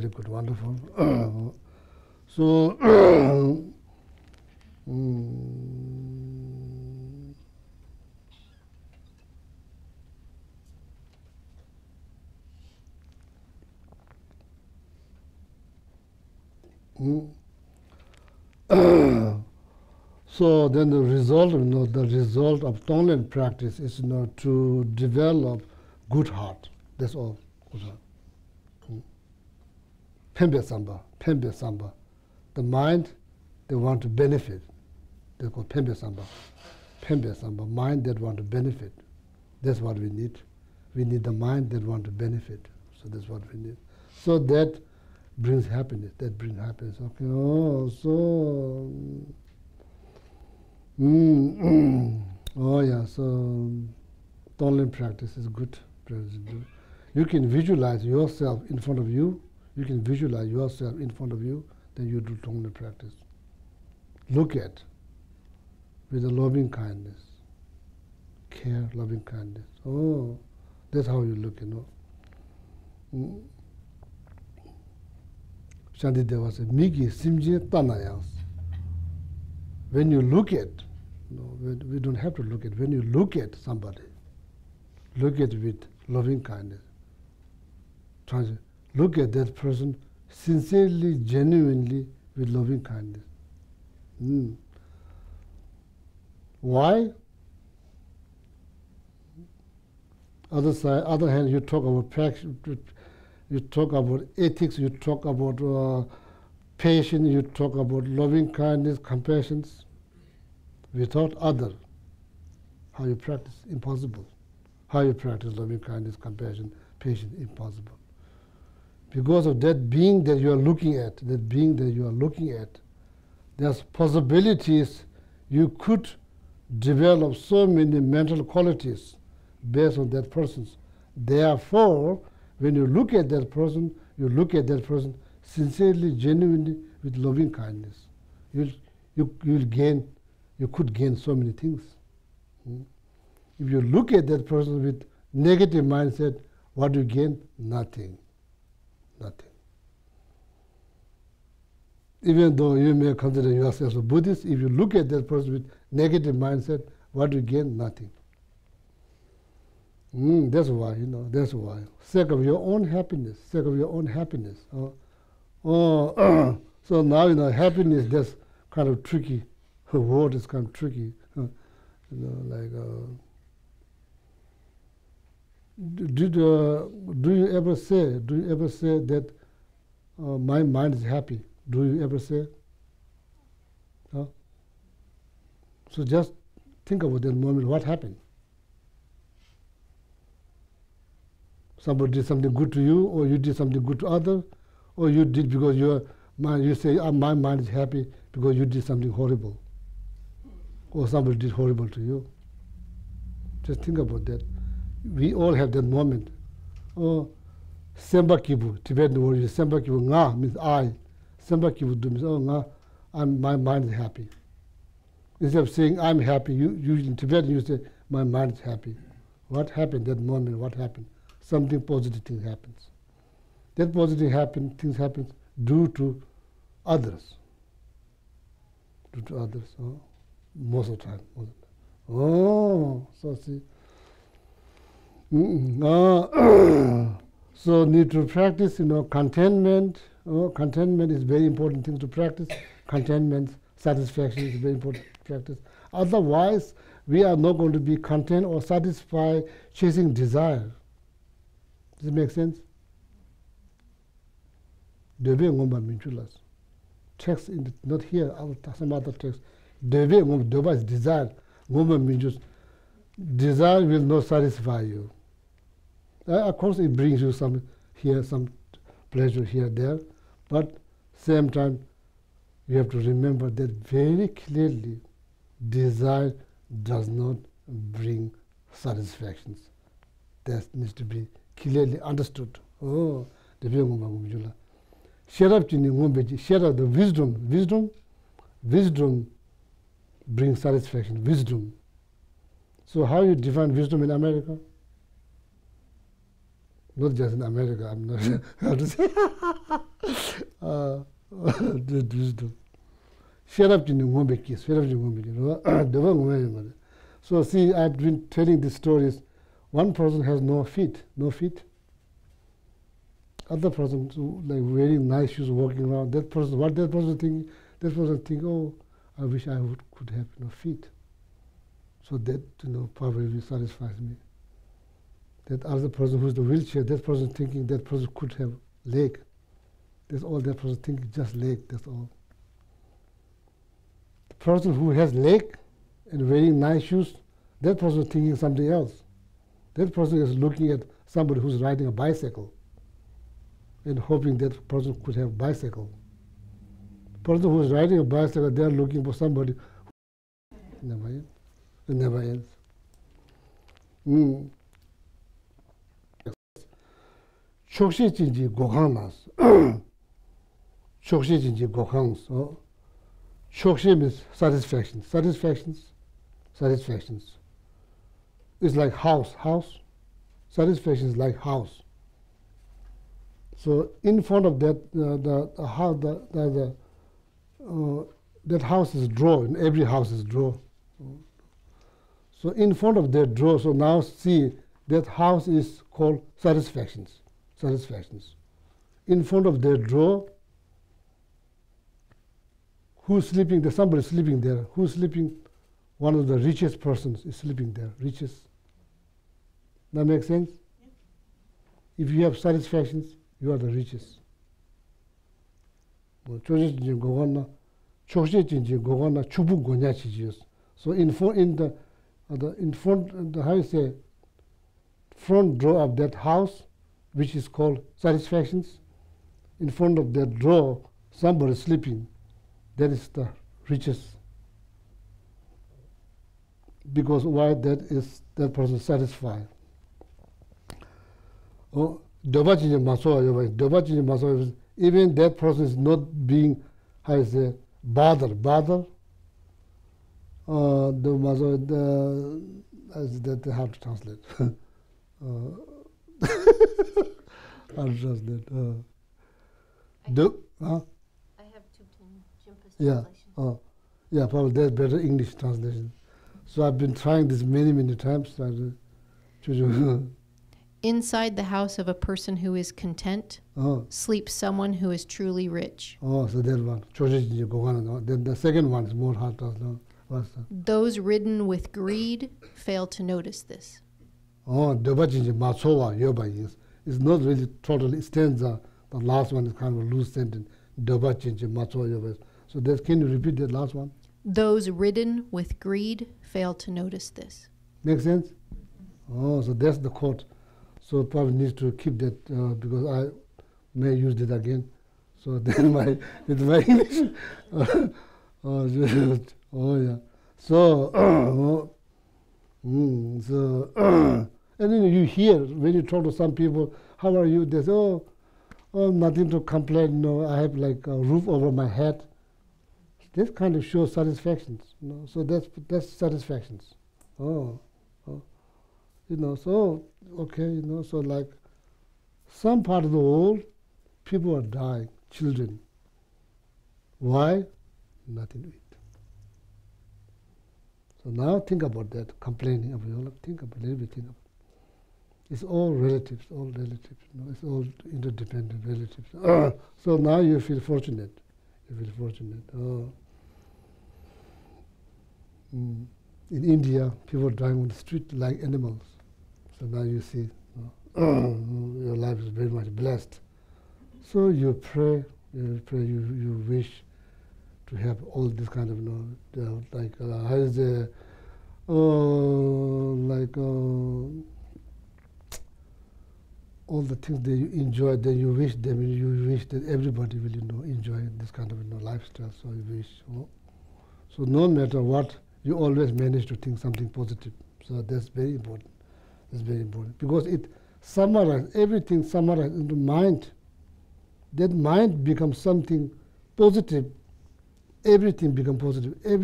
very good, wonderful. So, so then the result, the result of Tonglen practice is to develop good heart. That's all. Good heart. Pembe Samba, Pembe Samba. The mind, they want to benefit. They call Pembe Samba. Pembe Samba, mind that want to benefit. That's what we need. We need the mind that want to benefit. So that's what we need. So that brings happiness. That brings happiness. Okay. Oh, so. Oh yeah. So Tonglen practice is good. You can visualize yourself in front of you. You can visualize yourself in front of you. Then you do Tonglen practice. Look at with a loving kindness, care, loving kindness. Oh, that's how you look, Shantideva said, Miki Simje Tanayas. When you look at, we don't have to look at, when you look at somebody, look at with loving kindness. Look at that person sincerely, genuinely, with loving kindness. Why? Other hand, you talk about practice, you talk about ethics, you talk about patience, you talk about loving kindness, compassion. Without other, how you practice? Impossible. How you practice loving kindness, compassion, patience? Impossible. Because of that being that you are looking at, there's possibilities you could develop so many mental qualities based on that person's. Therefore, when you look at that person, sincerely, genuinely, with loving kindness. You could gain so many things. If you look at that person with negative mindset, what do you gain? Nothing. Nothing. Even though you may consider yourself a Buddhist, if you look at that person with negative mindset, what do you gain? Nothing. That's why, that's why. Sake of your own happiness, So now, happiness, that's kind of tricky. Her word is kind of tricky. Do you ever say that my mind is happy? Do you ever say? So just think about that moment. What happened? Somebody did something good to you, or you did something good to others, or you did because you say, my mind is happy because you did something horrible, or somebody did horrible to you. Just think about that. We all have that moment. Oh, Semba Kibu, Tibetan word is Semba Kibu, Nga means I. Semba Kibu means, oh, Nga, my mind is happy. Instead of saying I'm happy, you in Tibetan you say, my mind is happy. What happened that moment? What happened? Something positive thing happens. That positive things happen due to others. Most of the time. Oh, so see. So need to practice, contentment. Contentment is very important thing to practice. Contentment, satisfaction is very important to practice. Otherwise, we are not going to be content or satisfied chasing desire. Does it make sense? Text not here, some other text. Deva is desire. Desire will not satisfy you. Of course, it brings you some pleasure here, there, but same time, you have to remember that very clearly, desire does not bring satisfactions. That needs to be clearly understood. Oh, the share up the wisdom brings satisfaction. Wisdom. So how you define wisdom in America? Not just in America, I'm not sure how to say. The wisdom. Shut up in the wombeki, shut up in the wombeki. So see, I've been telling these stories. One person has no feet. Other person like wearing nice shoes, walking around. That person, what that person thinking? That person think, oh, I wish I could have feet. So that probably satisfies me. That other person who's the wheelchair, that person thinking that person could have leg. That's all that person thinking, just leg. That's all. The person who has leg and wearing nice shoes, that person is thinking something else. That person is looking at somebody who's riding a bicycle and hoping that person could have a bicycle. The person who is riding a bicycle, they're looking for somebody who never ends. It never ends. Chokshe jinji gohanas. Chokshe jinji gohans. Chokshe means satisfaction. Satisfactions. It's like house. Satisfaction is like house. So in front of that, that house is drawer. In every house is drawer. So in front of that drawer, so now see that house is called satisfactions. In front of that drawer, who's sleeping there? Somebody sleeping there. Who's sleeping? One of the richest persons is sleeping there. Richest. That makes sense? Yeah. If you have satisfactions, you are the richest. So in front, how you say, front drawer of that house, which is called satisfactions, in front of that drawer, somebody sleeping. That is the richest. Because why? That is that person satisfied. Even that person is not being, how you say, bothered. That's how to translate. How to translate? I have Jimpa's translation. Yeah, probably that's better English translation. So I've been trying this many times. Inside the house of a person who is content sleeps someone who is truly rich. So that one. Then the second one is more hard to know. Those ridden with greed fail to notice this. It's not really totally stanza. The last one is kind of a loose sentence. So can you repeat that last one? Those ridden with greed fail to notice this. Make sense? So that's the quote. So probably need to keep that because I may use it again. So then with my English. Yeah. So and then you hear when you talk to some people, how are you? They say, oh, nothing to complain. I have like a roof over my head. This kind of shows satisfactions. So that's satisfactions. So okay, so like some part of the world, people are dying, children. Why? Nothing to eat. So now think about that, complaining about it. Think about everything. It's all relatives, it's all interdependent relatives. So now you feel fortunate. In India, people are dying on the street like animals. So now you see, your life is very much blessed. So you pray, you wish to have all this kind of, how is the, all the things that you enjoy, then you wish them, and you wish that everybody will, enjoy this kind of, lifestyle. So you wish. So no matter what, you always manage to think something positive. So that's very important. Because it summarizes, everything summarized into mind. That mind becomes something positive. Everything becomes positive. If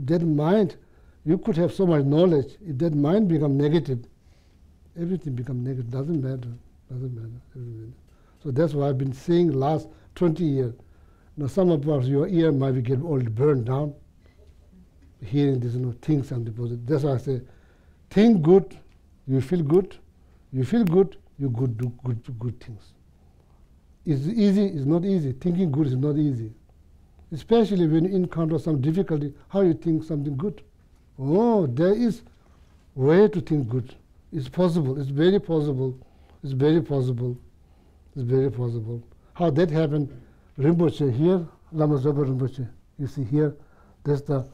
that mind, you could have so much knowledge. If that mind becomes negative, everything becomes negative. Doesn't matter. So that's why I've been saying last 20 years. Now some of us, your ear might be getting all burned down, hearing this, things and deposit. That's why I say, think good, you feel good. You feel good, you do good things. It's easy, it's not easy. Thinking good is not easy. Especially when you encounter some difficulty, how you think something good. Oh, there is way to think good. It's possible, it's very possible, it's very possible, it's very possible. How that happened, Rinpoche here, Lama Zopa Rinpoche, you see here, there's the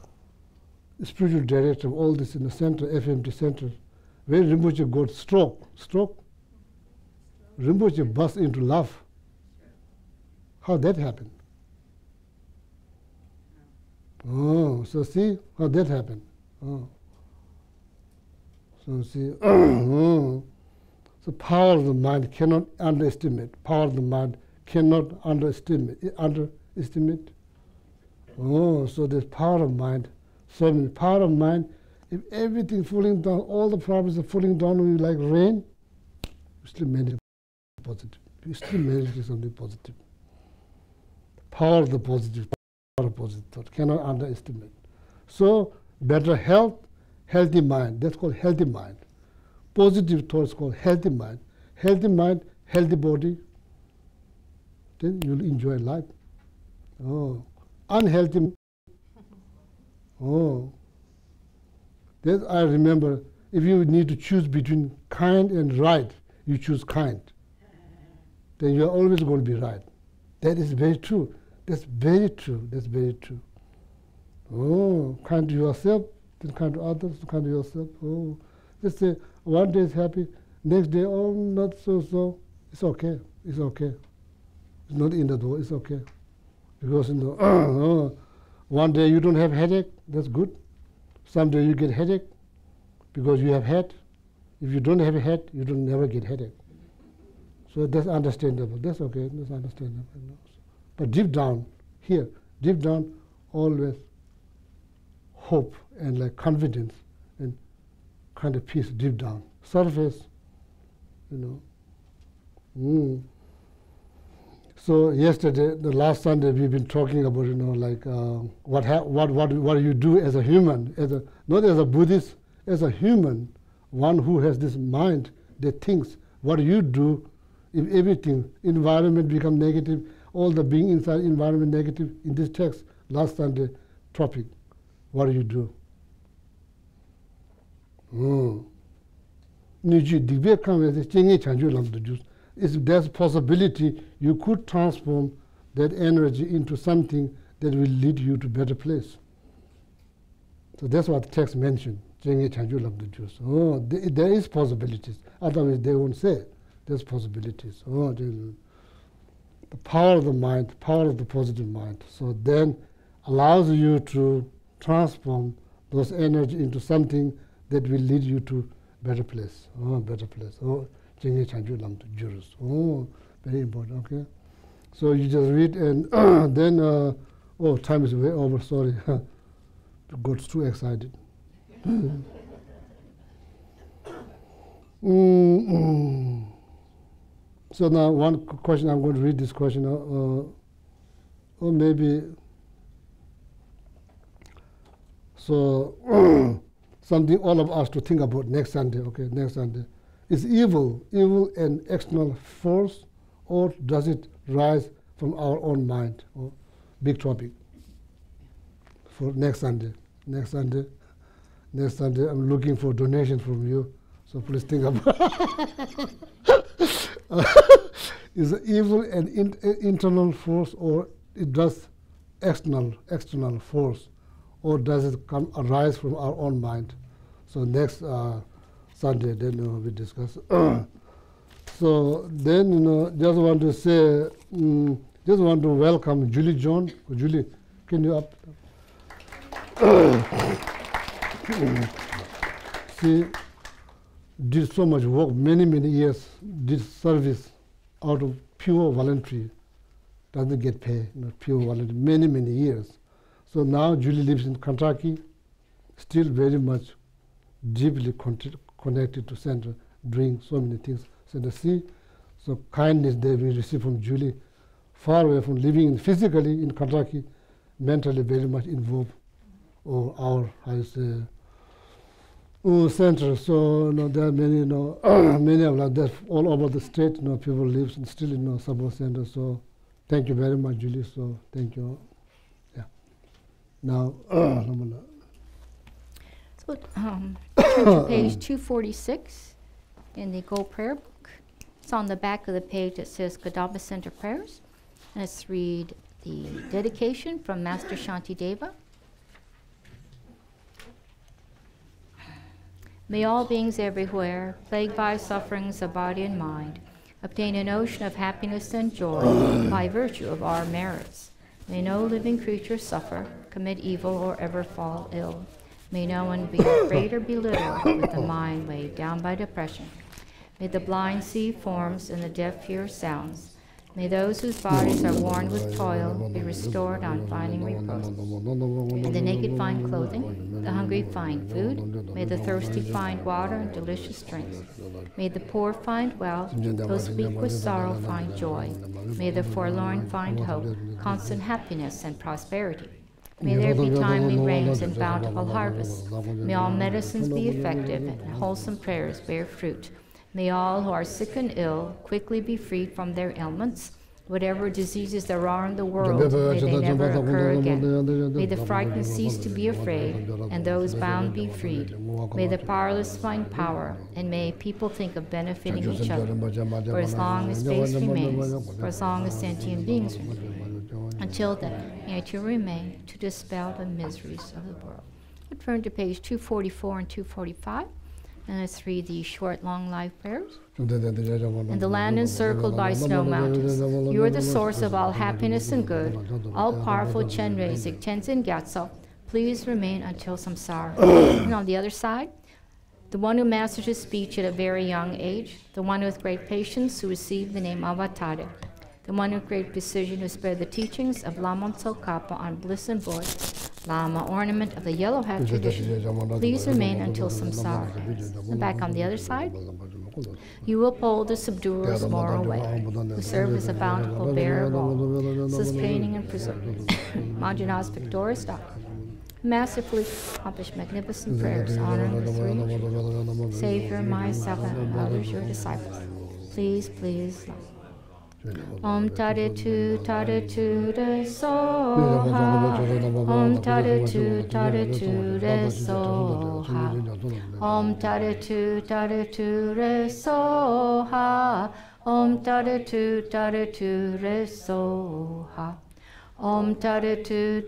spiritual director of all this in the center, FMT center. When Rinpoche got stroke, Rinpoche burst into laugh. How that happened? Oh, so see how that happened. Oh. So see, so power of the mind cannot underestimate. Power of the mind cannot underestimate. Underestimate. Oh, so there's power of mind. So many power of mind. If everything falling down, all the problems are falling down on you like rain, you still manage positive. You still manage something positive. Power of the positive, power of positive thought cannot underestimate. So better health, healthy mind. That's called healthy mind. Positive thoughts called healthy mind. Healthy mind, healthy body. Then you'll enjoy life. Oh, unhealthy. Oh. That I remember, if you need to choose between kind and right, you choose kind. Then you're always going to be right. That is very true. That's very true. That's very true. Oh, kind to yourself, then kind to others, kind to yourself. Oh, let's say one day is happy, next day, oh, not so. It's okay. It's okay. It's not in the door. It's okay. Because one day you don't have headache. That's good. Someday you get headache because you have head. If you don't have a head, you don't never get headache. So that's understandable. That's okay. That's understandable. But deep down, here, deep down, always hope and like confidence and kind of peace deep down. Surface, So yesterday, the last Sunday, we've been talking about, what do you do as a human, not as a Buddhist, as a human, one who has this mind that thinks. What do you do if everything, environment become negative, all the being inside environment negative? In this text, last Sunday topic, what do you do? If there's a possibility, you could transform that energy into something that will lead you to a better place. So that's what the text mentioned. Oh, there is possibilities. Otherwise, they won't say there's possibilities. Oh, the power of the mind, power of the positive mind. So then allows you to transform those energy into something that will lead you to a better place. Oh, better place. Oh, oh, very important, okay? So you just read and then, time is way over, sorry. Got too excited. So now one question, I'm going to read this question, or maybe, so something all of us to think about next Sunday, okay, next Sunday. Is evil an external force, or does it rise from our own mind? Oh, big topic for next Sunday. Next Sunday, I'm looking for donations from you, so please think about is evil an internal force, or it does external force, or does it arise from our own mind? So next Sunday, then we discuss. So then, just want to say, just want to welcome Julie John. Julie, can you up? She did so much work, many years, did service out of pure voluntary, doesn't get paid, pure voluntary, many years. So now Julie lives in Kentucky, still very much deeply connected to Center, doing so many things. Center C. So kindness that we receive from Julie, far away from living physically in Kentucky, mentally very much involved, or our center. So there are many, many of like that all over the state. People live and still in support center. So thank you very much, Julie. So thank you. Yeah. Now, so turn to page 246 in the Gold Prayer Book. It's on the back of the page that says Kadampa Center Prayers. And let's read the dedication from Master Shantideva. May all beings everywhere, plagued by sufferings of body and mind, obtain an ocean of happiness and joy by virtue of our merits. May no living creature suffer, commit evil, or ever fall ill. May no one be afraid or belittled with the mind weighed down by depression. May the blind see forms and the deaf hear sounds. May those whose bodies are worn with toil be restored on finding repose. May the naked find clothing, the hungry find food. May the thirsty find water and delicious drinks. May the poor find wealth, those weak with sorrow find joy. May the forlorn find hope, constant happiness and prosperity. May there be timely rains and bountiful harvests. May all medicines be effective and wholesome prayers bear fruit. May all who are sick and ill quickly be freed from their ailments. Whatever diseases there are in the world, may they never occur again. May the frightened cease to be afraid, and those bound be freed. May the powerless find power, and may people think of benefiting each other. For as long as space remains, for as long as sentient beings remain. Until then, may I too remain to dispel the miseries of the world. We'll turn to page 244 and 245. And let's read the short, long life prayers. In the land encircled by snow mountains, you are the source of all happiness and good. All-powerful Chenrei, Tenzin Gyatso, please remain until samsara. And on the other side, the one who masters his speech at a very young age, the one with great patience who received the name Avatare, the one with great precision who spared the teachings of Lama Tsokapa on bliss and voice, Lama, ornament of the yellow hat tradition, please remain until samsara ends. And back on the other side, you uphold the subduer's moral way, who serve as a bountiful bearer of all, sustaining and preserving. Manjana's victorious doctrine, masterfully accomplished magnificent prayers, honoring the three Savior, myself, and others, your disciples. Please, please, love. Om Tare Tu Re Soha. Om Tare Tu Re Soha. Om Tare Tu Re Soha. Om Tare Tu Re Soha. Om Tare Tu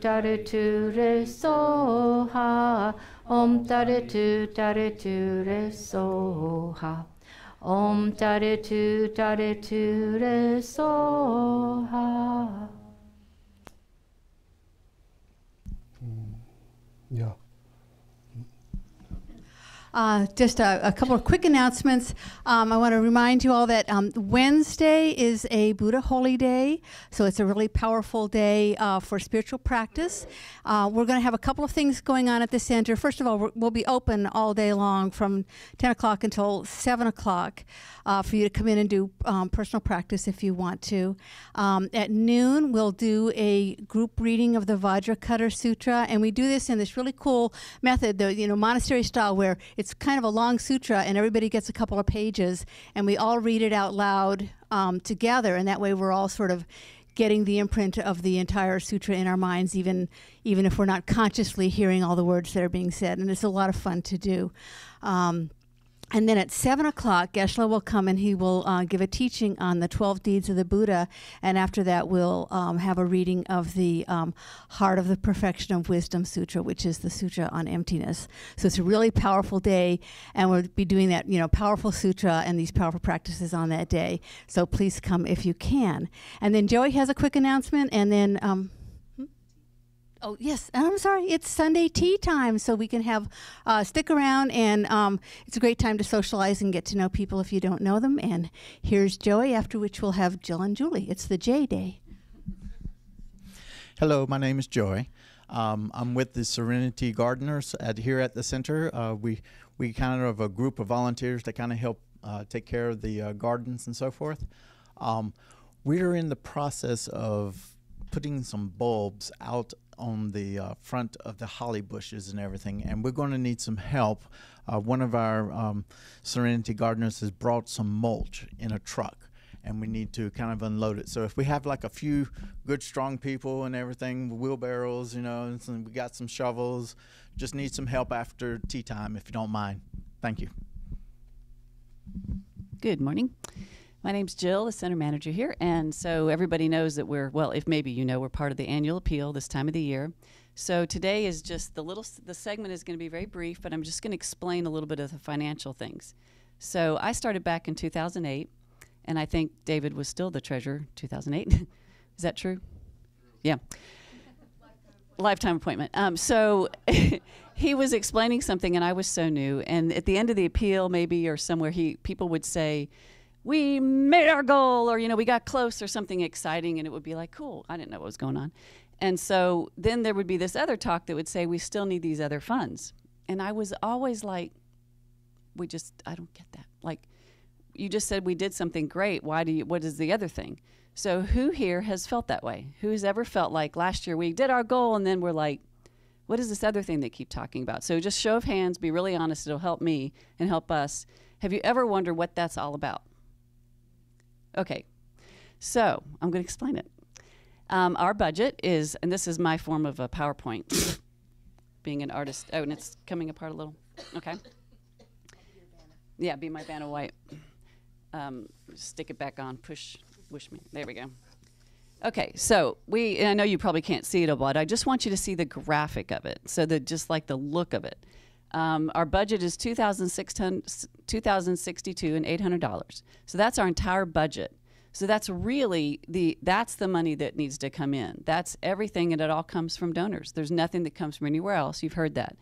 Re Soha. Om Tare Tu Re Soha. Om Tare Tu Re Soha. Yeah. Just a couple of quick announcements. I want to remind you all that Wednesday is a Buddha Holy Day, so it's a really powerful day for spiritual practice. We're going to have a couple of things going on at the center. First of all, we'll be open all day long from 10 o'clock until 7 o'clock for you to come in and do personal practice if you want to. At noon, we'll do a group reading of the Vajrakutta Sutra, and we do this in this really cool method, the monastery style, where it's kind of a long sutra and everybody gets a couple of pages and we all read it out loud together, and that way we're all sort of getting the imprint of the entire sutra in our minds, even if we're not consciously hearing all the words that are being said, and it's a lot of fun to do. And then at 7 o'clock, Geshe will come and he will give a teaching on the 12 deeds of the Buddha. And after that, we'll have a reading of the Heart of the Perfection of Wisdom Sutra, which is the Sutra on Emptiness. So it's a really powerful day, and we'll be doing that, powerful sutra and these powerful practices on that day. So please come if you can. And then Joey has a quick announcement, and then... Oh, yes, and I'm sorry, it's Sunday tea time, so we can have, stick around, and it's a great time to socialize and get to know people if you don't know them. And here's Joey, after which we'll have Jill and Julie. It's the J Day. Hello, my name is Joey. I'm with the Serenity Gardeners here at the center. We kind of a group of volunteers that kind of help take care of the gardens and so forth. We're in the process of putting some bulbs out on the front of the holly bushes and everything, and we're going to need some help. One of our Serenity gardeners has brought some mulch in a truck, and we need to kind of unload it. So if we have like a few good strong people and everything, wheelbarrows, you know, and we got some shovels, just need some help after tea time, if you don't mind. Thank you. Good morning. My name's Jill, the center manager here, and so everybody knows that we're, well, if maybe you know, we're part of the annual appeal this time of the year. So today is just the segment is going to be very brief, but I'm just going to explain a little bit of the financial things. So I started back in 2008, and I think David was still the treasurer 2008. Is that true? Yeah. Lifetime appointment. So he was explaining something, and I was so new, and at the end of the appeal maybe or somewhere, people would say, we made our goal, or, you know, we got close or something exciting, and it would be like, cool, I didn't know what was going on. And so then there would be this other talk that would say, we still need these other funds. And I was always like, I don't get that. Like, you just said we did something great. what is the other thing? So who here has felt that way? Who's ever felt like last year we did our goal and then we're like, what is this other thing they keep talking about? So just show of hands, be really honest, it'll help me and help us. Have you ever wondered what that's all about? Okay, so I'm going to explain it. Our budget is, and this is my form of a PowerPoint, being an artist. Oh, and it's coming apart a little. Okay. Yeah, be my banner white. Stick it back on. Wish me. There we go. Okay, so I know you probably can't see it, but I just want you to see the graphic of it, so that just like the look of it. Our budget is $2,062 and $800. So that's our entire budget. So that's really that's the money that needs to come in. That's everything, and it all comes from donors. There's nothing that comes from anywhere else. You've heard that.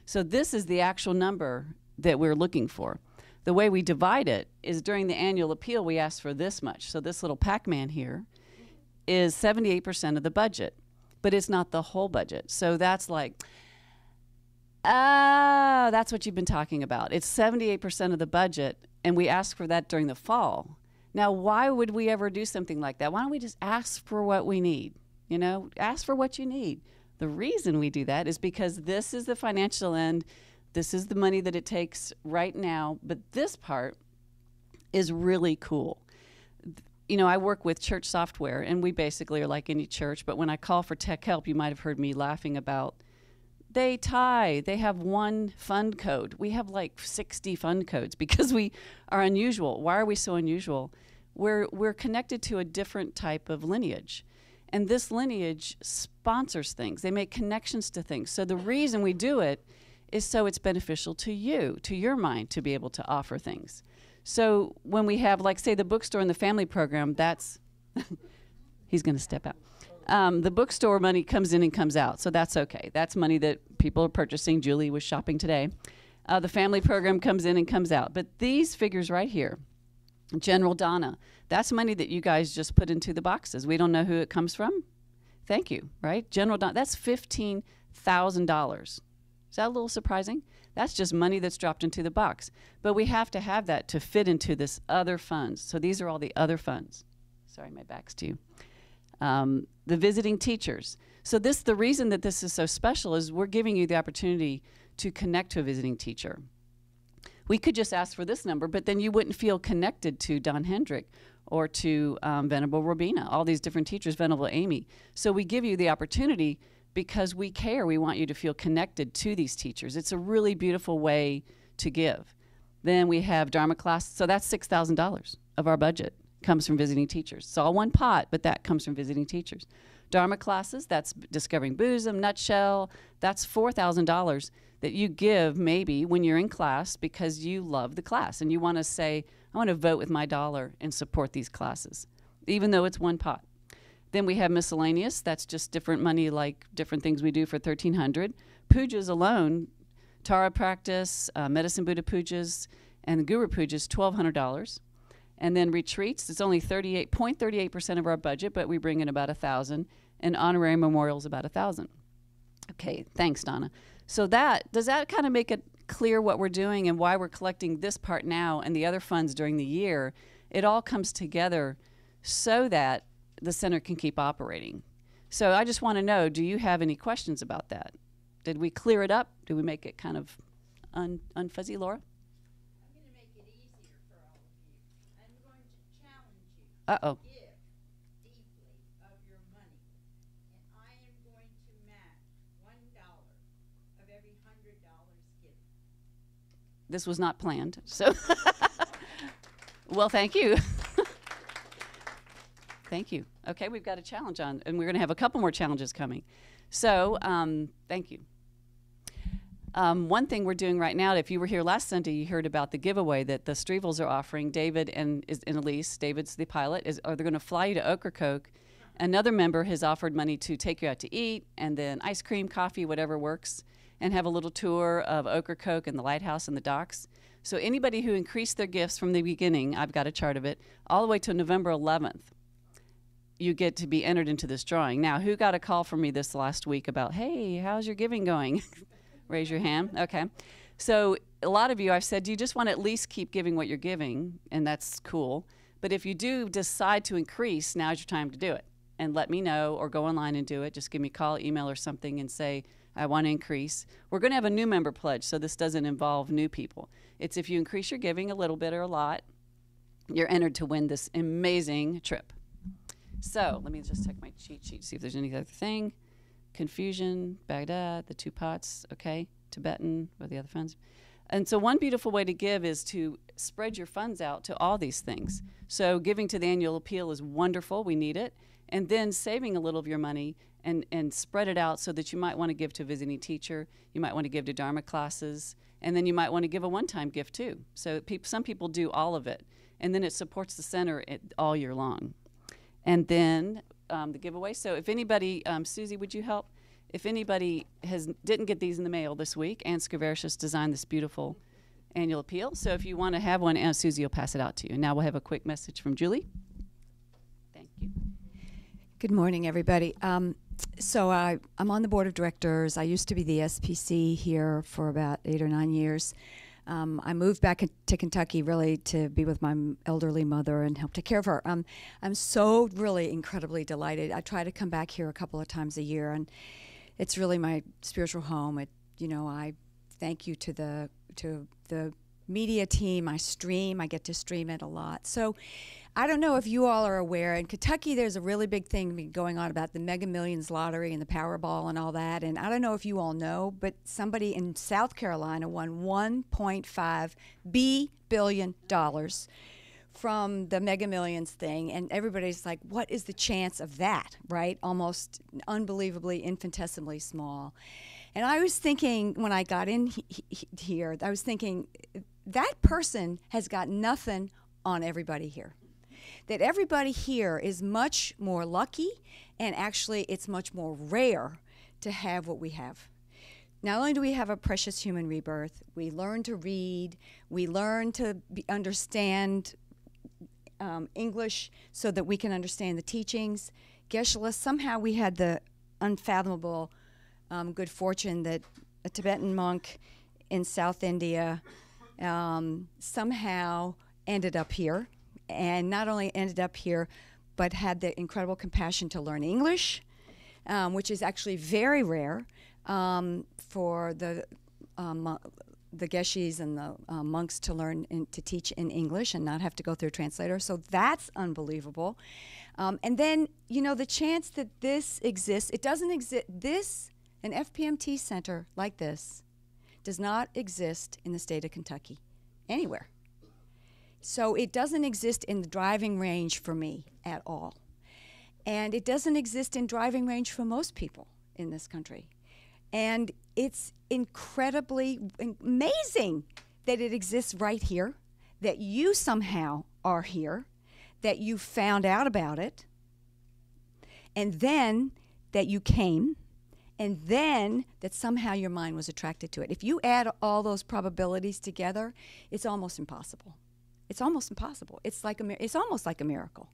So this is the actual number that we're looking for. The way we divide it is during the annual appeal, we ask for this much. So this little Pac-Man here is 78% of the budget, but it's not the whole budget. So that's like, that's what you've been talking about. It's 78% of the budget, and we ask for that during the fall. Now, why would we ever do something like that? Why don't we just ask for what we need? You know, ask for what you need. The reason we do that is because this is the financial end. This is the money that it takes right now, but this part is really cool. You know, I work with church software, and we basically are like any church, but when I call for tech help, you might have heard me laughing about they have one fund code. We have like 60 fund codes because we are unusual. Why are we so unusual? We're connected to a different type of lineage. And this lineage sponsors things. They make connections to things. So the reason we do it is so it's beneficial to you, to your mind, to be able to offer things. So when we have, like, say, the bookstore and the family program, that's, he's going to step out. The bookstore money comes in and comes out, so that's okay. That's money that people are purchasing. Julie was shopping today. The family program comes in and comes out. But these figures right here, General Donna, that's money that you guys just put into the boxes. We don't know who it comes from. Thank you, right? General Donna, that's $15,000. Is that a little surprising? That's just money that's dropped into the box. But we have to have that to fit into this other funds. So these are all the other funds. Sorry, my back's to you. The visiting teachers. So the reason that this is so special is we're giving you the opportunity to connect to a visiting teacher. We could just ask for this number, but then you wouldn't feel connected to Don Hendrick or to Venerable Robina, all these different teachers, Venerable Amy. So we give you the opportunity because we care. We want you to feel connected to these teachers. It's a really beautiful way to give. Then we have Dharma class. So that's $6,000 of our budget comes from visiting teachers. It's all one pot, but that comes from visiting teachers. Dharma classes, that's discovering Buddhism, nutshell, that's $4,000 that you give maybe when you're in class because you love the class and you want to say, I want to vote with my dollar and support these classes, even though it's one pot. Then we have miscellaneous, that's just different money, like different things we do for $1,300. Pujas alone, Tara practice, Medicine Buddha pujas, and the Guru pujas, $1,200. And then retreats, it's only 0.38% of our budget, but we bring in about 1,000, and honorary memorials about 1,000. Okay, thanks, Donna. So does that kind of make it clear what we're doing and why we're collecting this part now and the other funds during the year, it all comes together so that the center can keep operating. So I just want to know, do you have any questions about that? Did we clear it up? Did we make it kind of unfuzzy, Laura? I'm going to make it easier for all of you. I'm going to challenge you. Uh-oh. Give deeply of your money, and I am going to match $1 of every $100 given. This was not planned, so well, thank you. Thank you. Okay, we've got a challenge on, and we're going to have a couple more challenges coming. So, thank you. One thing we're doing right now, if you were here last Sunday, you heard about the giveaway that the Strevels are offering. David and Elise, David's the pilot, they're going to fly you to Ocracoke. Another member has offered money to take you out to eat, and then ice cream, coffee, whatever works, and have a little tour of Ocracoke and the lighthouse and the docks. So anybody who increased their gifts from the beginning, I've got a chart of it, all the way to November 11th, you get to be entered into this drawing. Now, who got a call from me this last week about, hey, how's your giving going? Raise your hand. Okay. So a lot of you, I've said, you just want to at least keep giving what you're giving, and that's cool. But if you do decide to increase, now's your time to do it. And let me know, or go online and do it. Just give me a call, email, or something and say, I want to increase. We're going to have a new member pledge, so this doesn't involve new people. It's if you increase your giving a little bit or a lot, you're entered to win this amazing trip. So let me just check my cheat sheet, see if there's any other thing. Confusion, Baghdad, the 2 pots, okay, Tibetan, what are the other funds? And so one beautiful way to give is to spread your funds out to all these things. So giving to the annual appeal is wonderful, we need it. And then saving a little of your money and spread it out so that you might want to give to a visiting teacher, you might want to give to Dharma classes, and then you might want to give a one-time gift too. So some people do all of it, and then it supports the center all year long. And then the giveaway. So if anybody, Susie, would you help? If anybody didn't get these in the mail this week, Ann Scavarcious designed this beautiful annual appeal. So if you want to have one, Aunt Susie will pass it out to you. Now we'll have a quick message from Julie. Thank you. Good morning, everybody. So I'm on the board of directors. I used to be the SPC here for about 8 or 9 years. I moved back to Kentucky really to be with my elderly mother and help take care of her. I'm so really incredibly delighted. I try to come back here a couple of times a year, and it's really my spiritual home. I thank you to the media team. I get to stream it a lot. So I don't know if you all are aware, in Kentucky there's a really big thing going on about the Mega Millions lottery and the Powerball and all that, and I don't know if you all know, but somebody in South Carolina won $1.5 billion from the Mega Millions thing, and everybody's like, what is the chance of that, right? Almost unbelievably, infinitesimally small. And I was thinking, when I got in here, I was thinking, that person has got nothing on everybody here. That everybody here is much more lucky, and actually it's much more rare to have what we have. Not only do we have a precious human rebirth, we learn to read, we learn to understand English so that we can understand the teachings. Geshe, somehow we had the unfathomable good fortune that a Tibetan monk in South India somehow ended up here. And not only ended up here, but had the incredible compassion to learn English, which is actually very rare for the Geshes and the monks to learn to teach in English and not have to go through a translator. So that's unbelievable. And then, the chance that this exists, it doesn't exist. An FPMT center like this does not exist in the state of Kentucky, anywhere. So it doesn't exist in the driving range for me at all. And it doesn't exist in driving range for most people in this country. And it's incredibly amazing that it exists right here, that you somehow are here, that you found out about it, and then that you came, and then that somehow your mind was attracted to it. If you add all those probabilities together, it's almost impossible. It's almost impossible. It's almost like a miracle.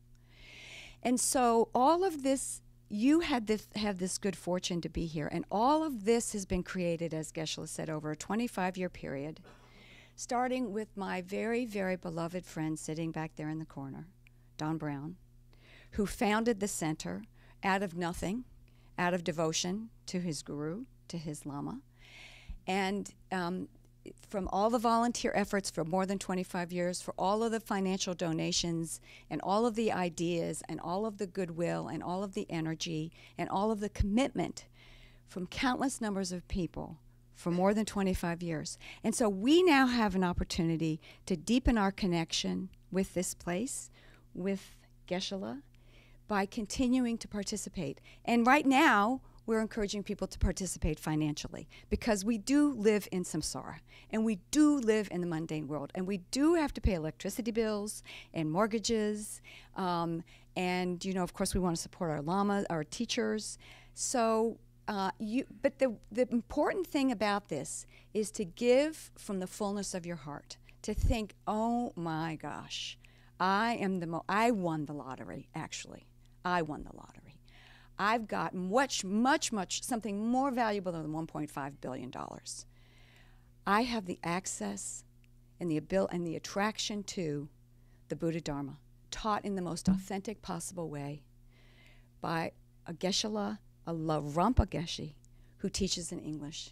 And so all of this, you have this good fortune to be here, and all of this has been created, as Geshe said, over a 25-year period, starting with my very, very beloved friend sitting back there in the corner, Don Brown, who founded the center out of nothing, out of devotion to his guru, to his Lama. And from all the volunteer efforts for more than 25 years, for all of the financial donations and all of the ideas and all of the goodwill and all of the energy and all of the commitment from countless numbers of people for more than 25 years. And so we now have an opportunity to deepen our connection with this place, with Geshe, by continuing to participate. And right now, we're encouraging people to participate financially, because we do live in samsara, and we do live in the mundane world, and we do have to pay electricity bills and mortgages, and of course we want to support our lamas, our teachers. So, but the important thing about this is to give from the fullness of your heart, to think, oh my gosh, I won the lottery, actually. I won the lottery. I've got much, something more valuable than $1.5 billion. I have the access and the ability and the attraction to the Buddha Dharma, taught in the most authentic possible way by a Geshe, a Lampa Geshe, who teaches in English.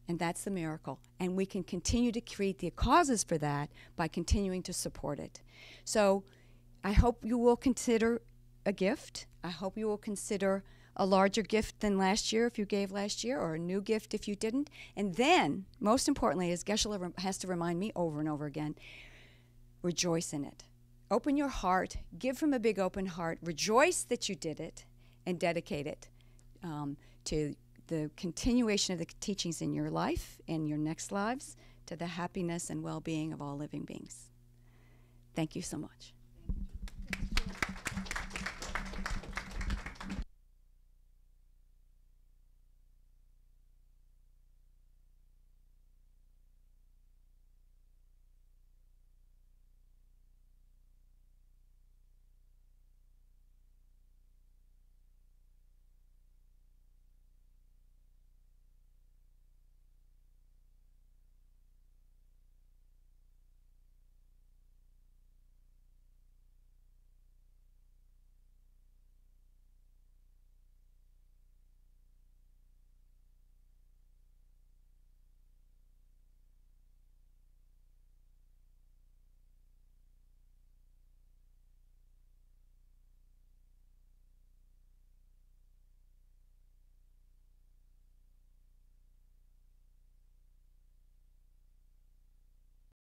And that's the miracle. And we can continue to create the causes for that by continuing to support it. So I hope you will consider a gift. I hope you will consider a larger gift than last year if you gave last year, or a new gift if you didn't. And then, most importantly, as Geshe has to remind me over and over again, rejoice in it. Open your heart, give from a big open heart, rejoice that you did it, and dedicate it to the continuation of the teachings in your life, in your next lives, to the happiness and well-being of all living beings. Thank you so much.